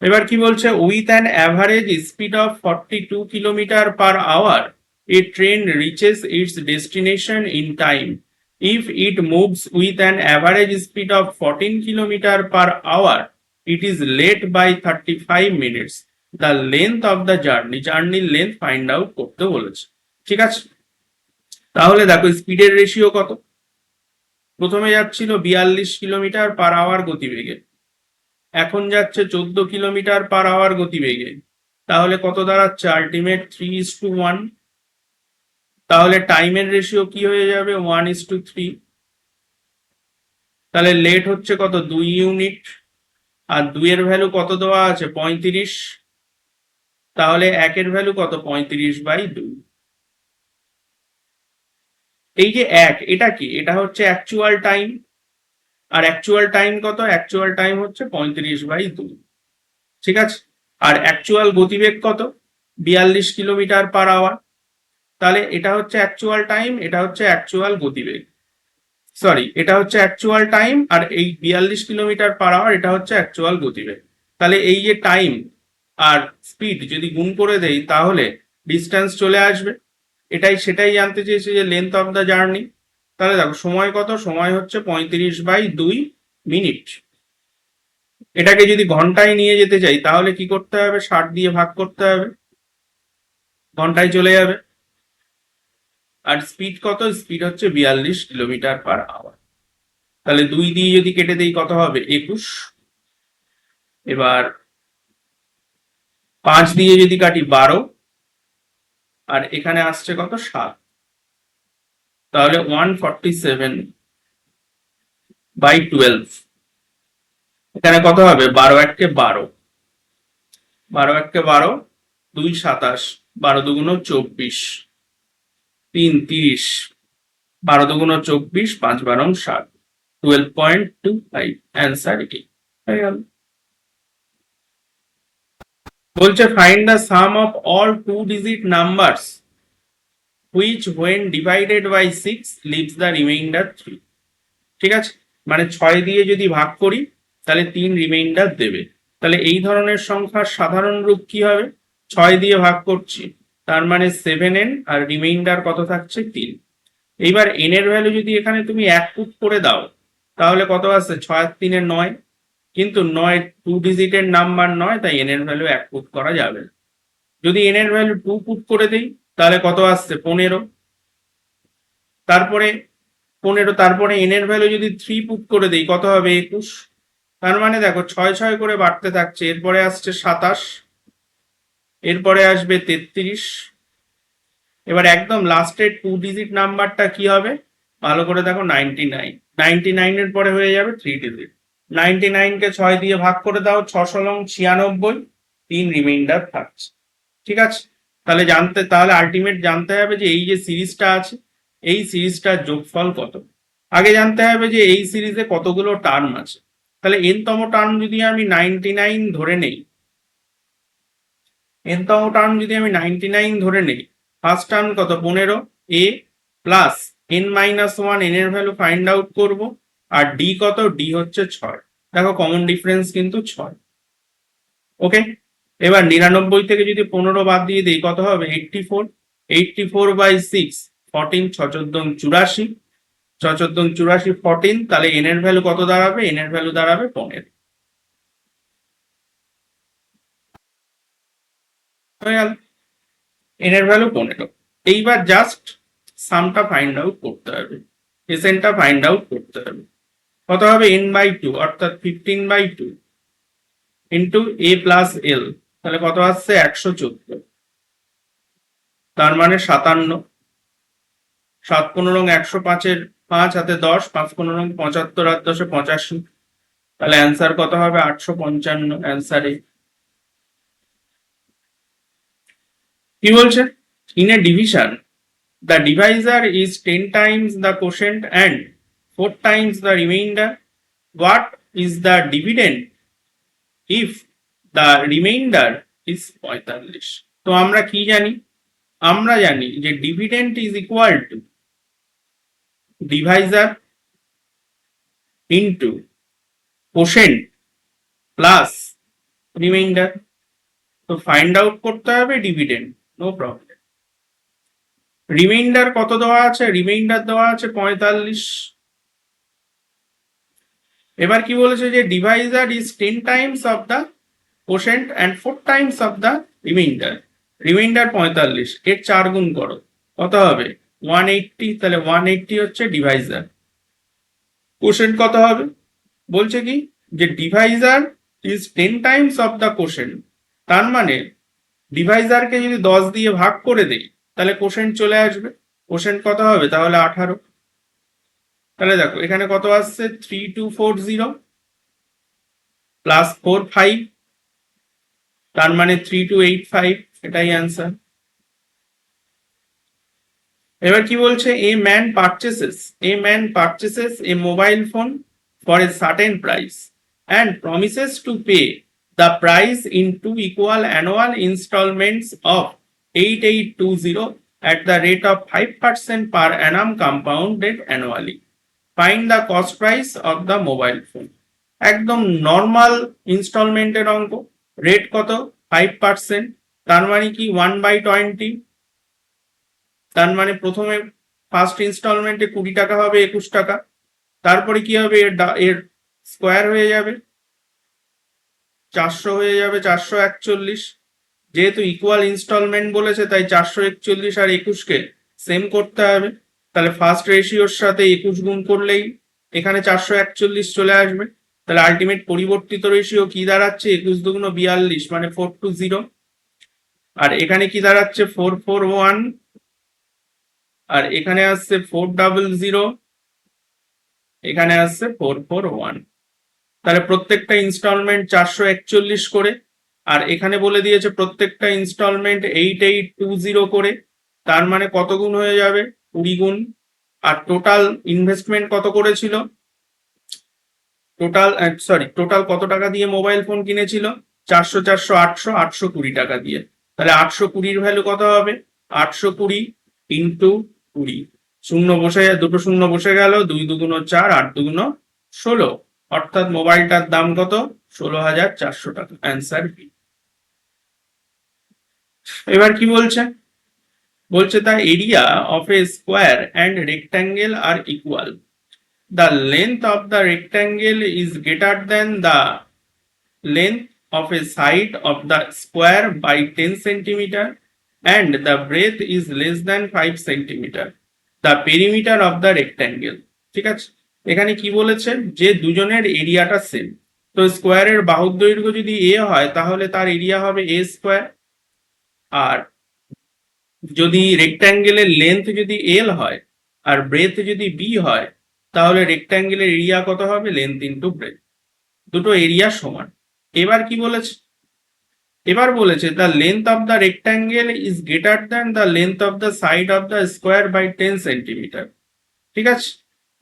এবার কি বলছে, with an average speed of 42 km/h a train reaches its destination in time. If it moves with an average speed of 14 km/h, it is late by 35 minutes. The length of the journey length find out করতে বলেছে। ঠিক আছে, তাহলে দেখো স্পিডের ratio কত। প্রথমে যাচ্ছিল 42 km/h গতিবেগে, এখন যাচ্ছে 14 km/h গতিবেগে। তাহলে কত দাঁড়াচ্ছে? আলটিমেট 3:1। তাহলে টাইমের রেশিও কি হয়ে যাবে? 1:3। তাহলে লেট হচ্ছে কত? 2 ইউনিট। আর 2 এর ভ্যালু কত দেওয়া আছে? 35। তাহলে 1 এর ভ্যালু কত? 35/2। এই যে 1, এটা কি? এটা হচ্ছে অ্যাকচুয়াল টাইম। আর অ্যাকচুয়াল টাইম কত? অ্যাকচুয়াল টাইম হচ্ছে 35/2। ঠিক আছে, আর অ্যাকচুয়াল গতিবেগ কত? 42 km/h। তাহলে এটা হচ্ছে অ্যাকচুয়াল টাইম, এটা হচ্ছে অ্যাকচুয়াল গতিবেগ। সরি, এটা হচ্ছে অ্যাকচুয়াল টাইম, আর এই 42 km/h এটা হচ্ছে অ্যাকচুয়াল গতিবেগ। তাহলে এই যে টাইম আর স্পিড যদি গুণ করে দেই তাহলে ডিস্টেন্স চলে আসবে। সেটাই জানতে চেয়েছে যে লেন্থ অফ দ্য জার্নি। তাহলে দেখো সময় কত? সময় হচ্ছে 35/2 মিনিট। এটাকে যদি ঘন্টায় নিয়ে যেতে চাই তাহলে কি করতে হবে? 60 দিয়ে ভাগ করতে হবে, ঘন্টায় চলে যাবে। আর স্পিড কত? স্পিড হচ্ছে 42 km/h। তাহলে 2 দিয়ে যদি কেটে দেই কত হবে? 21। এবার 5 দিয়ে যদি কাটি 12, আর এখানে আসছে কত? 7। তাহলে 147/12। এখানে কত হবে? 12 1 12, 12 1 12, 2 27, 12 2 24, 3 30, 12 2 24, 5 12 60, 12.25 অ্যান্সার এটি হয়ে গেল। বলছে find the some of all 2-digit numbers which when divided by 6 leaves the remainder 3। ঠিক আছে, মানে 6 দিয়ে যদি ভাগ করি তাহলে 3 রিমাইন্ডার দেবে। তাহলে এই ধরনের সংখ্যার সাধারণ রূপ কি হবে? 6 দিয়ে ভাগ করছি, তার মানে 7n, আর রিমাইন্ডার কত থাকছে? 3। এইবার n এর ভ্যালু যদি এখানে তুমি 1 পুট করে দাও তাহলে কত আসছে? 6 আর 3 9, কিন্তু 9 2 ডিজিটের নাম্বার নয়, তাই n এর ভ্যালু 1 পুট করা যাবে না। যদি n এর ভ্যালু 2 পুট করে দেই তাহলে কত আসছে? 15। তারপরে 15, তারপরে n এর ভ্যালু যদি 3 পুট করে দেই কত হবে? 21। তার মানে দেখো 6 6 করে বাড়তে থাকছে। এরপরে আসছে 27, এরপরে আসবে 33। এবার একদম লাস্টের 2 ডিজিট নাম্বারটা কি হবে? ভালো করে দেখো, 99। 99 এর পরে হয়ে যাবে 3 ডিজিট। 99 কে 6 দিয়ে ভাগ করে দাও, 6 9 96, 3 রিমাইন্ডার থাকছে। ঠিক আছে, তাহলে আলটিমেট জানতে হবে যে এই যে সিরিজটা আছে এই সিরিজটার যোগফল কত। আগে জানতে হবে যে এই সিরিজে কতগুলো টার্ম আছে। তাহলে n তম টার্ম যদি আমি 99 ধরে নেই, n তম টার্ম যদি আমি 99 ধরে নেই, ফার্স্ট টার্ম কত? 15, a প্লাস n-1, n এর ভ্যালু ফাইন্ড আউট করব। আর d কত? d হচ্ছে 6। দেখো কমন ডিফারেন্স কিন্তু 6। ওকে, এবার 99 থেকে যদি 15 বাদ দিয়ে দিই কত হবে? 84। 84/6, 14, 6 14 84, 6 14 84, 14। তাহলে n এর ভ্যালু কত দাঁড়াবে? n এর ভ্যালু দাঁড়াবে 15। হয়ে গেল, n এর ভ্যালু 15। এইবার জাস্ট সামটা ফাইন্ড আউট করতে হবে। এসএনটা ফাইন্ড আউট করতে হবে। কত হবে n/2 অর্থাৎ 15/2 ইন্টু a প্লাস এল, তাহলে কত আসছে 114, তার মানে 57। 7×15 105-এর 5 হাতে 10, 5×15 75 আর 10 85, তাহলে অ্যান্সার কত হবে 855 অ্যান্সারে। কি বলছে, in A division the divisor is 10 times the quotient and 4 times the remainder. What is the dividend if the remainder is 45? তো আমরা কি জানি, আমরা জানি যে dividend is equal to Deviser into quotient plus reminder. তো ফাইন্ড আউট করতে হবে ডিভিডেন্ড, নো প্রবলেম। রিমাইন্ডার কত দেওয়া আছে, রিমাইন্ডার দেওয়া আছে 45। এবার কি বলেছে যে Deviser is 10 Times of the quotient and 4 Times of the reminder. Reminder 45, এর 4 গুণ করো, কত হবে 180, তাহলে 180 হচ্ছে ডিভাইজার। কোশেন্ট কত হবে, বলছে কি যে Deviser is 10 Times of the quotient, তার মানে ডিভাইজারকে যদি 10 দিয়ে ভাগ করে দেই তাহলে কোশেন্ট চলে আসবে। কোশেন্ট কত হবে তাহলে 18। তাহলে দেখো এখানে কত আসছে 3240 প্লাস 45, তার মানে 3285, এটাই অ্যান্সার। এবার কি বলছে, a man purchases a mobile phone for a certain price and promises to pay the price in 2 equal annual installments of 8820 at the rate of 5% per annum compounded annually. Find the cost price of the mobile phone. একদম normal ইনস্টলমেন্টের অঙ্ক, rate কত 5%, তার মানে কি 1/20, তার মানে প্রথমে first ইনস্টলমেন্টে 20 টাকা হবে 21 টাকা, তারপরে কি হবে এর স্কোয়ার হয়ে যাবে 400 হয়ে যাবে 441। যেহেতু ইকুয়াল ইনস্টলমেন্ট বলেছে তাই 441 আর 21কে সেম করতে হবে, তাহলে ফার্স্ট রেশিওর সাথে 21 গুণ করলেই এখানে 441 চলে আসবে। তাহলে আলটিমেট পরিবর্তিত রেশিও কি দাঁড়াচ্ছে 21 দুগুণ 42, মানে 420, আর এখানে কি দাঁড়াচ্ছে 441, আর এখানে আসছে 400, এখানে আসছে 441। তাহলে প্রত্যেকটা ইনস্টলমেন্ট 441 করে, আর এখানে বলে দিয়েছে প্রত্যেকটা ইনস্টলমেন্ট 8820 করে, তার মানে কত গুণ হয়ে যাবে 20 গুণ। আর টোটাল ইনভেস্টমেন্ট কত করেছিল, টোটাল কত টাকা দিয়ে মোবাইল ফোন কিনেছিল 400 400 800 820 টাকা দিয়ে। তাহলে 820-র ভ্যালু কত হবে 820 ইন্টু 20, শূন্য বসে, দুটো শূন্য বসে গেল, 2 দুগুণ 4, 8 দুগুণ 16, অর্থাৎ মোবাইলটার দাম কত 16,400 টাকা, অ্যান্সার বি। এবার কি বলছে, বলছে the area of a square and rectangle are equal. The length of the rectangle is greater than the length of a side of the square by 10 centimeter and the breadth is less than 5 centimeter. The perimeter of the rectangle. ঠিক আছে, এখানে কি বলেছে যে দুজনের এরিয়াটা same. তো স্কোয়ারের বাহুর দৈর্ঘ্য যদি এ হয় তাহলে তার এরিয়া হবে এ স্কোয়ার, আর যদি রেক্ট্যাঙ্গেলের লেন্থ যদি এল হয় আর ব্রেথ যদি বি হয় তাহলে রেক্ট্যাঙ্গেলের এরিয়া কত হবে লেন্থ ইন্টু ব্রেথ, দুটো এরিয়া সমান। এবার কি বলেছে, এবার বলেছে the length of the rectangle is greater than the length of the side of the square by 10 centimetre. ঠিক আছে,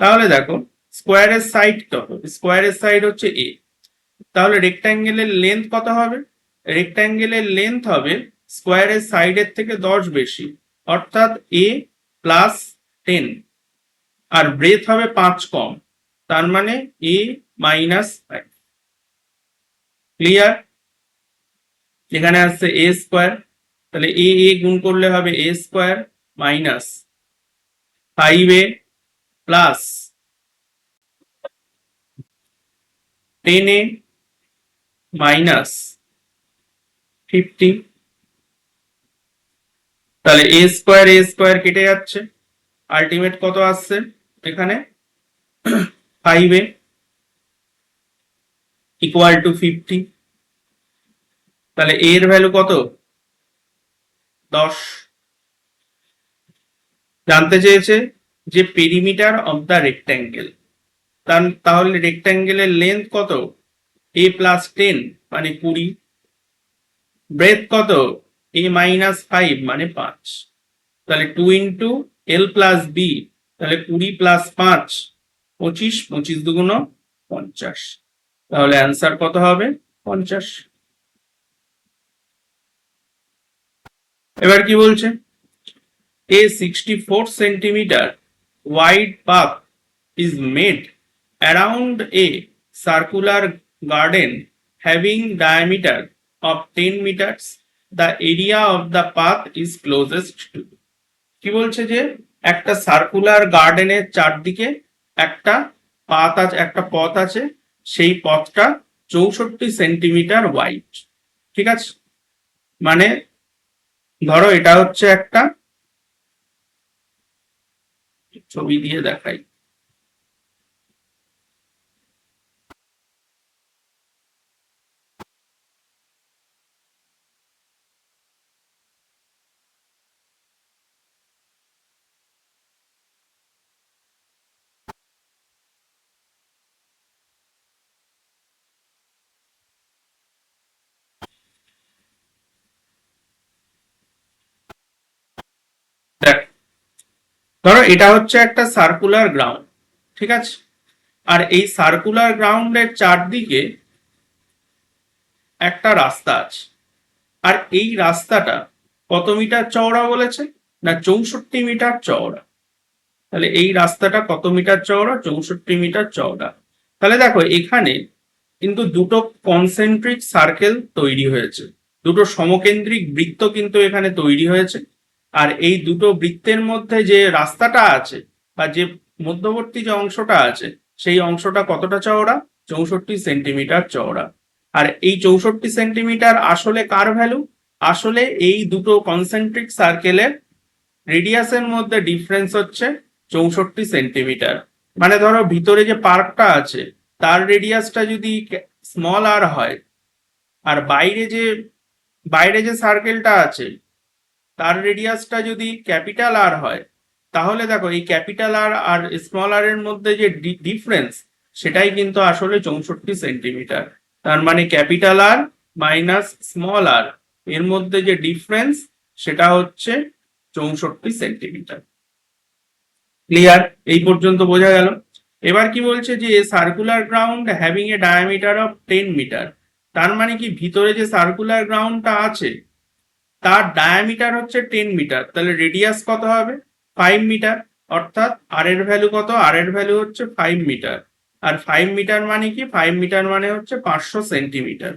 তাহলে দেখো স্কোয়ারের সাইড কত, স্কোয়ারের সাইড হচ্ছে এ, তাহলে রেক্ট্যাঙ্গেলের লেন্থ কত হবে, রেক্ট্যাঙ্গেলের লেন্থ হবে স্কোয়ারের সাইডের থেকে 10 বেশি, অর্থাৎ এ প্লাস 10, আর ব্রেথ হবে 5 কম, তার মানে এ মাইনাস 5। ক্লিয়ার, এখানে আসছে এ স্কোয়ার, তাহলে এ গুণ করলে হবে a square minus 5a plus 10a minus 50, তাহলে এ স্কোয়ার কেটে যাচ্ছে, আলটিমেট কত আসছে এখানে 5a ইকুয়াল টু 50, তাহলে a এর ভ্যালু কত? 10। জানতে চেয়েছে যে পেরিমিটার অফ দ্য রেক্ট্যাঙ্গেল, তাহলে রেক্ট্যাঙ্গেলের লেন্থ কত? a প্লাস 10 মানে 20, ব্রেথ কত? a মাইনাস 5 মানে 5, তাহলে 2 ইন্টু এল প্লাস বি, তাহলে 20 প্লাস 5 25, 25 দুগুণ 50, তাহলে অ্যান্সার কত হবে? 50। এবার কি বলছে? A 64 centimeter wide path is made around a circular garden having diameter of 10 meters. The area of the path is closest to. কি বলছে যে একটা সার্কুলার গার্ডেনের চারদিকে একটা পাথ আছে, একটা পথ আছে, সেই পথটা 64 সেন্টিমিটার ওয়াইড। ঠিক আছে, মানে ধরো এটা হচ্ছে একটা ছবি দিয়ে দেখাই। দেখ, ধরো এটা হচ্ছে একটা সার্কুলার গ্রাউন্ড, ঠিক আছে, আর এই সার্কুলার গ্রাউন্ডের চারদিকে একটা রাস্তা আছে, আর এই রাস্তাটা কত মিটার চওড়া বলেছে? না 64 মিটার চওড়া। তাহলে এই রাস্তাটা কত মিটার চওড়া? 64 মিটার চওড়া। তাহলে দেখো এখানে কিন্তু দুটো কনসেন্ট্রিক সার্কেল তৈরি হয়েছে, দুটো সমকেন্দ্রিক বৃত্ত কিন্তু এখানে তৈরি হয়েছে, আর এই দুটো বৃত্তের মধ্যে যে রাস্তাটা আছে বা যে মধ্যবর্তী যে অংশটা আছে সেই অংশটা কতটা চওড়া? 64 সেন্টিমিটার চওড়া। আর এই 64 সেন্টিমিটার আসলে কার ভ্যালু? আসলে এই দুটো কনসেন্ট্রিক সার্কেলের রেডিয়াসের মধ্যে ডিফারেন্স হচ্ছে 64 সেন্টিমিটার। মানে ধরো ভিতরে যে পার্কটা আছে তার রেডিয়াসটা যদি স্মল আর হয়, আর বাইরে যে সার্কেলটা আছে তার রেডিয়াসটা যদি ক্যাপিটাল আর হয়, তাহলে দেখো এই ক্যাপিটাল আর আর স্মল আর এর মধ্যে যে ডিফারেন্স সেটাই কিন্তু আসলে 64 সেন্টিমিটার। তার মানে ক্যাপিটাল আর মাইনাস স্মল আর এর মধ্যে যে ডিফারেন্স সেটা হচ্ছে 64 সেন্টিমিটার। ক্লিয়ার? এই পর্যন্ত বোঝা গেল? এবার কি বলছে যে circular ground having a diameter of 10 metre, তার মানে কি ভিতরে যে সার্কুলার গ্রাউন্ডটা আছে তার ডায়ামিটার হচ্ছে 10 মিটার, তাহলে রেডিয়াস কত হবে? 5 মিটার। অর্থাৎ আর এর ভ্যালু কত? আর এর ভ্যালু হচ্ছে 5 মিটার। আর 5 মিটার মানে কি? 5 মিটার মানে হচ্ছে 500 সেন্টিমিটার।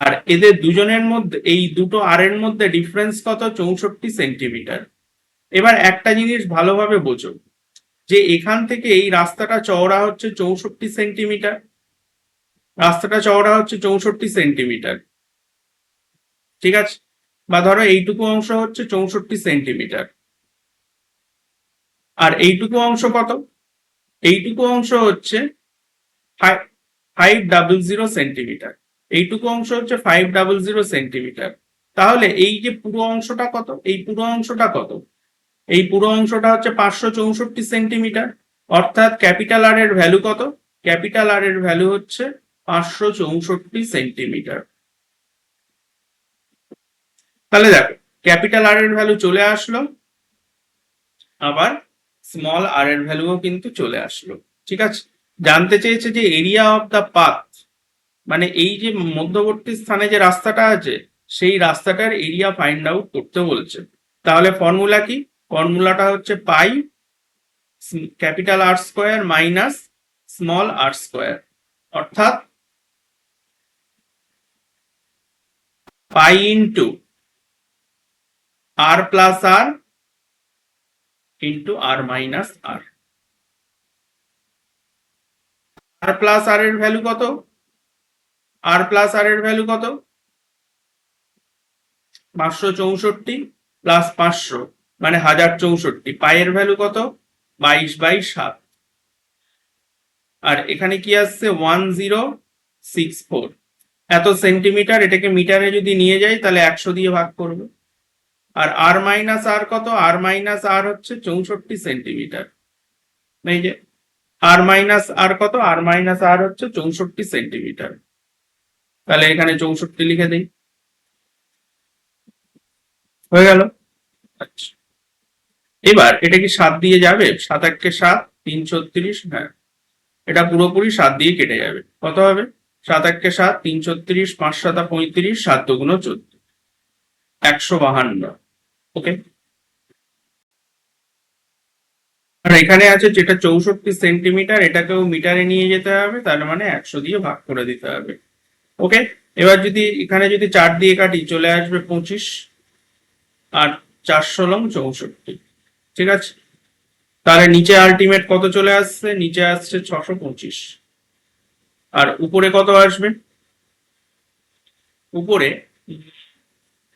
আর এদের দুজনের মধ্যে, এই দুটো আর এর মধ্যে ডিফারেন্স কত? 64 সেন্টিমিটার। এবার একটা জিনিস ভালোভাবে বোঝো, যে এখান থেকে এই রাস্তাটা চওড়া হচ্ছে 64 সেন্টিমিটার, রাস্তাটা চওড়া হচ্ছে 64 সেন্টিমিটার, ঠিক আছে, বা ধরো এইটুকু অংশ হচ্ছে 64 সেন্টিমিটার, আর এইটুকু অংশ কত? এইটুকু অংশ হচ্ছে 500 সেন্টিমিটার, এইটুকু অংশ হচ্ছে 500 সেন্টিমিটার। তাহলে এই যে পুরো অংশটা কত? এই পুরো অংশটা কত? এই পুরো অংশটা হচ্ছে 564 সেন্টিমিটার। অর্থাৎ ক্যাপিটাল আর এর ভ্যালু কত? ক্যাপিটাল আর এর ভ্যালু হচ্ছে 564 সেন্টিমিটার। তাহলে দেখো ক্যাপিটাল আর এর ভ্যালু চলে আসলো, আবার স্মল আর এর ভ্যালুও কিন্তু চলে আসলো, ঠিক আছে। জানতে চেয়েছে যে এরিয়া অফ দ্য পাথ, মানে এই যে মধ্যবর্তী স্থানে যে রাস্তাটা আছে সেই রাস্তাটার এরিয়া ফাইন্ড আউট করতে বলছে। তাহলে ফর্মুলা কি? ফর্মুলাটা হচ্ছে pi capital R square minus small R square, অর্থাৎ pi into R plus R into R minus R. R plus R এর ভ্যালু কত? আর প্লাস আর এর ভ্যালু কত? 564 প্লাস 500 মানে 1064, পাইয়ের ভ্যালু কত 22/7। আর এখানে কি আসছে 1064, এত সেন্টিমিটার, এটাকে মিটারে যদি নিয়ে যাই তাহলে 100 দিয়ে ভাগ করবে। আর আর মাইনাস আর কত, আর মাইনাস আর হচ্ছে 64 সেন্টিমিটার। এই যে আর মাইনাস আর কত, আর মাইনাস আর হচ্ছে 64 সেন্টিমিটার। তাহলে এখানে 64 লিখে দিই, হয়ে গেল। আচ্ছা, এবার এটা কি 7 দিয়ে যাবে? 7 একে 7, 3 36, হ্যাঁ এটা পুরোপুরি 7 দিয়ে কেটে যাবে। কত হবে? 7 একে 7, 3 36, 5 7 35, 7 2 14, 152। ওকে, আর এখানে আছে যেটা 64 সেন্টিমিটার, এটাকেও মিটারে নিয়ে যেতে হবে, তার মানে 100 দিয়ে ভাগ করে দিতে হবে। ওকে, এবার যদি এখানে যদি 4 দিয়ে কাটি চলে আসবে 25, আর 400 লং 64। ঠিক আছে, তাহলে নিচে আলটিমেট কত চলে আসছে? নিচে আসছে 625। আর উপরে কত আসবে? উপরে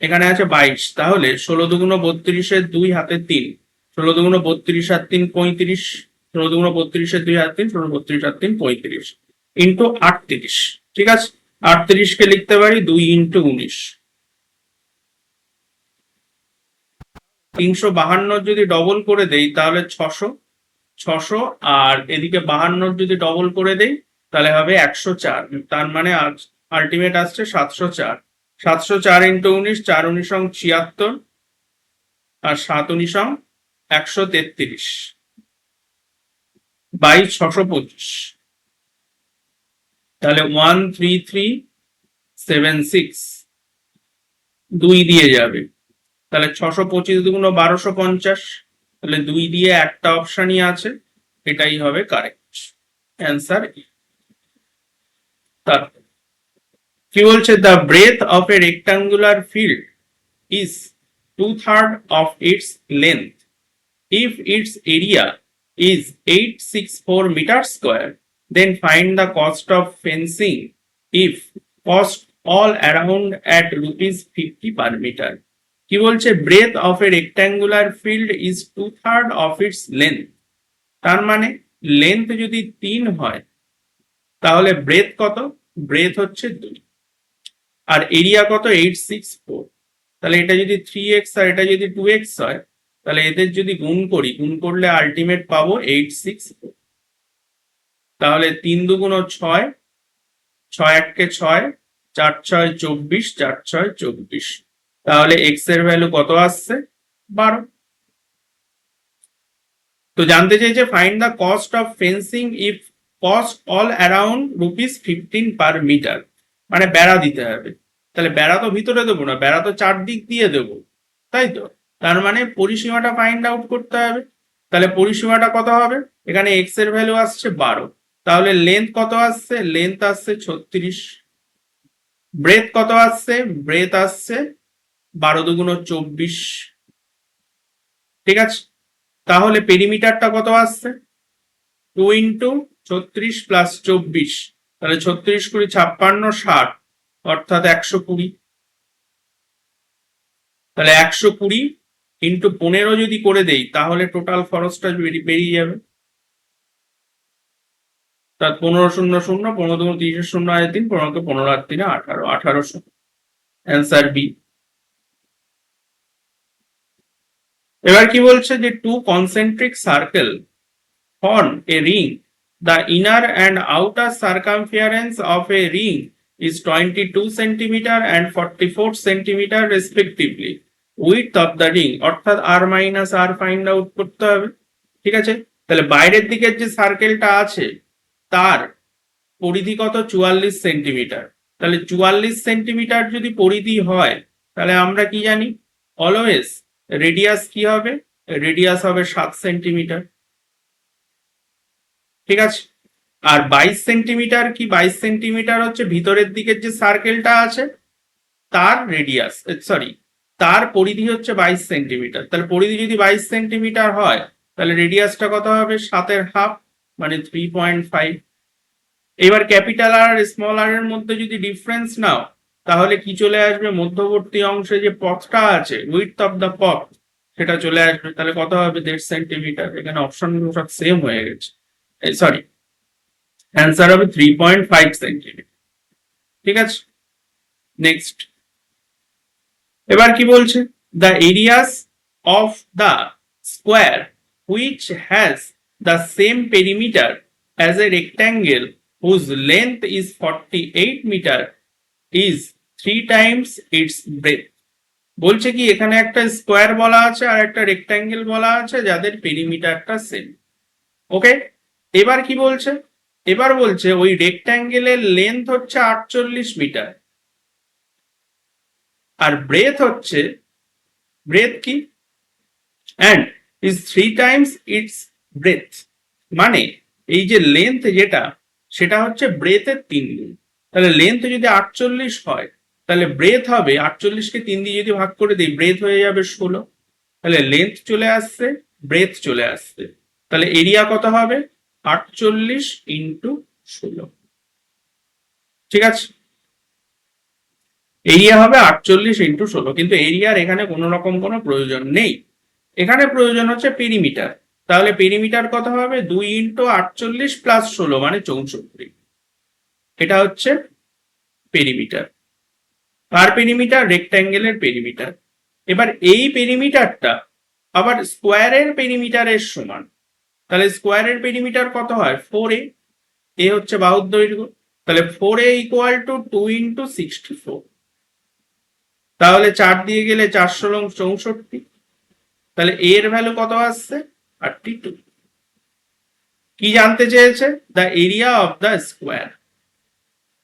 এখানে আছে 22, তাহলে 16 দুগুণ 32-এর 2 হাতে 3, 16 দুগুণ 32 আর 3 35, 16 দুগুণ 32-এর 2 হাতে 3, 16 32 আর 3 35 ইন্টু 38। ঠিক আছে, 38 কে লিখতে পারি 2 ইন্টু 19। 352 যদি ডবল করে দেই তাহলে 600, 600, আর এদিকে 52 যদি ডবল করে দেই তাহলে হবে 104, তার মানে আলটিমেট আসছে 704। 704 ইন্টু 19, 4 19 76, আর 7 19 133 বাই 625, তাহলে 13376, 2 দিয়ে যাবে, তাহলে 625 দুগুণ 1250, তাহলে 2 দিয়ে একটা অপশনই আছে, এটাই হবে কারেক্ট অ্যান্সার। তারপর কি বলছে? The breadth of a rectangular field is 2/3 of its length if its area is 864 meters square, then find the cost of fencing if cost all around at rupees 50 per meter. কি বলছে? Breadth of a rectangular field is 2/3 of its length, তার মানে length যদি 3 হয় তাহলে breadth কত? Breadth হচ্ছে 2, আর area কত? 864, তাহলে এটা যদি 3x আর এটা যদি 2x হয় তাহলে এদের যদি গুণ করি, গুণ করলে আলটিমেট পাবো 864। তাহলে 3 দুগুণ 6, 6 একে 6, 4 6 24, 4 6 24, তাহলে x এর ভ্যালু কত আসছে? 12। তো জানতে চাইছে find the cost of fencing if cost all around rupees 15 per metre, মানে বেড়া দিতে হবে। তাহলে বেড়া তো ভিতরে দেবো না, বেড়া তো চারদিক দিয়ে দেবো, তাই তো? তার মানে পরিসীমাটা ফাইন্ড আউট করতে হবে। তাহলে পরিসীমাটা কত হবে? এখানে এক্স এর ভ্যালু আসছে 12, তাহলে লেন্থ কত আসছে? লেন্থ আসছে 36। ব্রেথ কত আসছে? ব্রেথ আসছে 12 দুগুণ 24। ঠিক আছে, তাহলে পেরিমিটারটা কত আসছে? 2 ইন্টু 36 প্লাস 24, তাহলে 36 কুড়ি 56 60, অর্থাৎ 120। তাহলে 120 ইন্টু 15 যদি করে দেই তাহলে টোটাল খরচটা বেরিয়ে যাবে। তার 15 0 0, 15 2 30 0 হয় 3, 15 কে 15 আর 3 18, 1800, অ্যান্সার বি। এবার কি বলছে? যে two concentric circle form a ring. The inner and outer circumference of a ring is 22 centimeter and 44 centimeter respectively. Width of the ring, অর্থাৎ r minus r find out করতে হবে। ঠিক আছে, তাহলে বাইরের দিকের যে সার্কেলটা আছে তার পরিধি কত? 44 সেন্টিমিটার। তাহলে 44 সেন্টিমিটার যদি পরিধি হয় তাহলে আমরা কি জানি? অলওয়েজ রেডিয়াস কি হবে? রেডিয়াস হবে 7 সেন্টিমিটার। ঠিক আছে, আর 22 সেন্টিমিটার কি? 22 সেন্টিমিটার হচ্ছে ভিতরের দিকের যে সার্কেলটা আছে তার রেডিয়াস, সরি তার পরিধি হচ্ছে 22 সেন্টিমিটার। তাহলে পরিধি যদি 22 সেন্টিমিটার হয় তাহলে রেডিয়াসটা কত হবে? 7 এর হাফ, মানে 3.5। এবার ক্যাপিটাল আর স্মল আর এর মধ্যে যদি ডিফারেন্স নাও তাহলে কি চলে আসবে? মধ্যবর্তী অংশে যে পথটা আছে, উইডথ অফ দ্য পথ, সেটা চলে আসবে, তাহলে কত হবে 1.5 সেন্টিমিটার। এখানে অপশন সব সেম হয়ে গেছে, সরি অ্যান্সার হবে 3.5 সেন্টিমিটার। ঠিক আছে, নেক্সট। এবার কি বলছে, the areas of the square which has the same perimeter as a rectangle whose length is 48 metre is 3 times its breadth. বলছে কি এখানে একটা স্কোয়ার বলা আছে আর একটা রেক্ট্যাঙ্গেল বলা আছে যাদের পেরিমিটারটা সেম। ওকে, এবার কি বলছে, এবার বলছে ওই রেক্ট্যাঙ্গেলের লেন্থ হচ্ছে 48 মিটার আর ব্রেথ হচ্ছে, ব্রেথ কি, and is 3 times its breadth. মানে এই যে লেন্থ যেটা সেটা হচ্ছে ব্রেথের 3 গুণ। তাহলে লেন্থ যদি 48 হয় তাহলে ব্রেথ হবে 48কে 3 দিয়ে যদি ভাগ করে দিই ব্রেথ হয়ে যাবে 16। তাহলে লেন্থ চলে আসছে, ব্রেথ চলে আসছে, তাহলে এরিয়া কত হবে 48 ইন্টু 16। ঠিক আছে, এরিয়া হবে 48 ইন্টু 16, কিন্তু এরিয়ার এখানে কোনো রকম কোনো প্রয়োজন নেই, এখানে প্রয়োজন হচ্ছে পেরিমিটার। তাহলে পেরিমিটার কত হবে 2 ইন্টু 48 প্লাস 16 মানে 64। এটা হচ্ছে পেরিমিটার। কার পেরিমিটার, রেক্ট্যাঙ্গেলের পেরিমিটার। এবার এই পেরিমিটারটা আবার স্কোয়ারের পেরিমিটারের সমান, তাহলে স্কোয়ারের পেরিমিটার কত হয় 4a, এ হচ্ছে বাহুর দৈর্ঘ্য, তাহলে 4a ইকুয়াল টু 2 ইন্টু 64। তাহলে 4 দিয়ে গেলে 4 64, তাহলে এর ভ্যালু কত আসছে 32। কি জানতে চেয়েছে, the area of the square,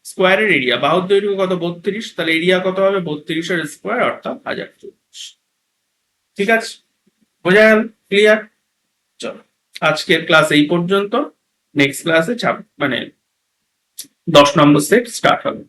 স্কোয়ারের এরিয়া, বাহুর দৈর্ঘ্য কত 32, তাহলে এরিয়া কত হবে 32 এর স্কোয়ার অর্থাৎ 1024। ঠিক আছে, বোঝা গেল, ক্লিয়ার। চলো আজকের ক্লাস এই পর্যন্ত, নেক্সট ক্লাসে 10 নম্বর সেট স্টার্ট হবে।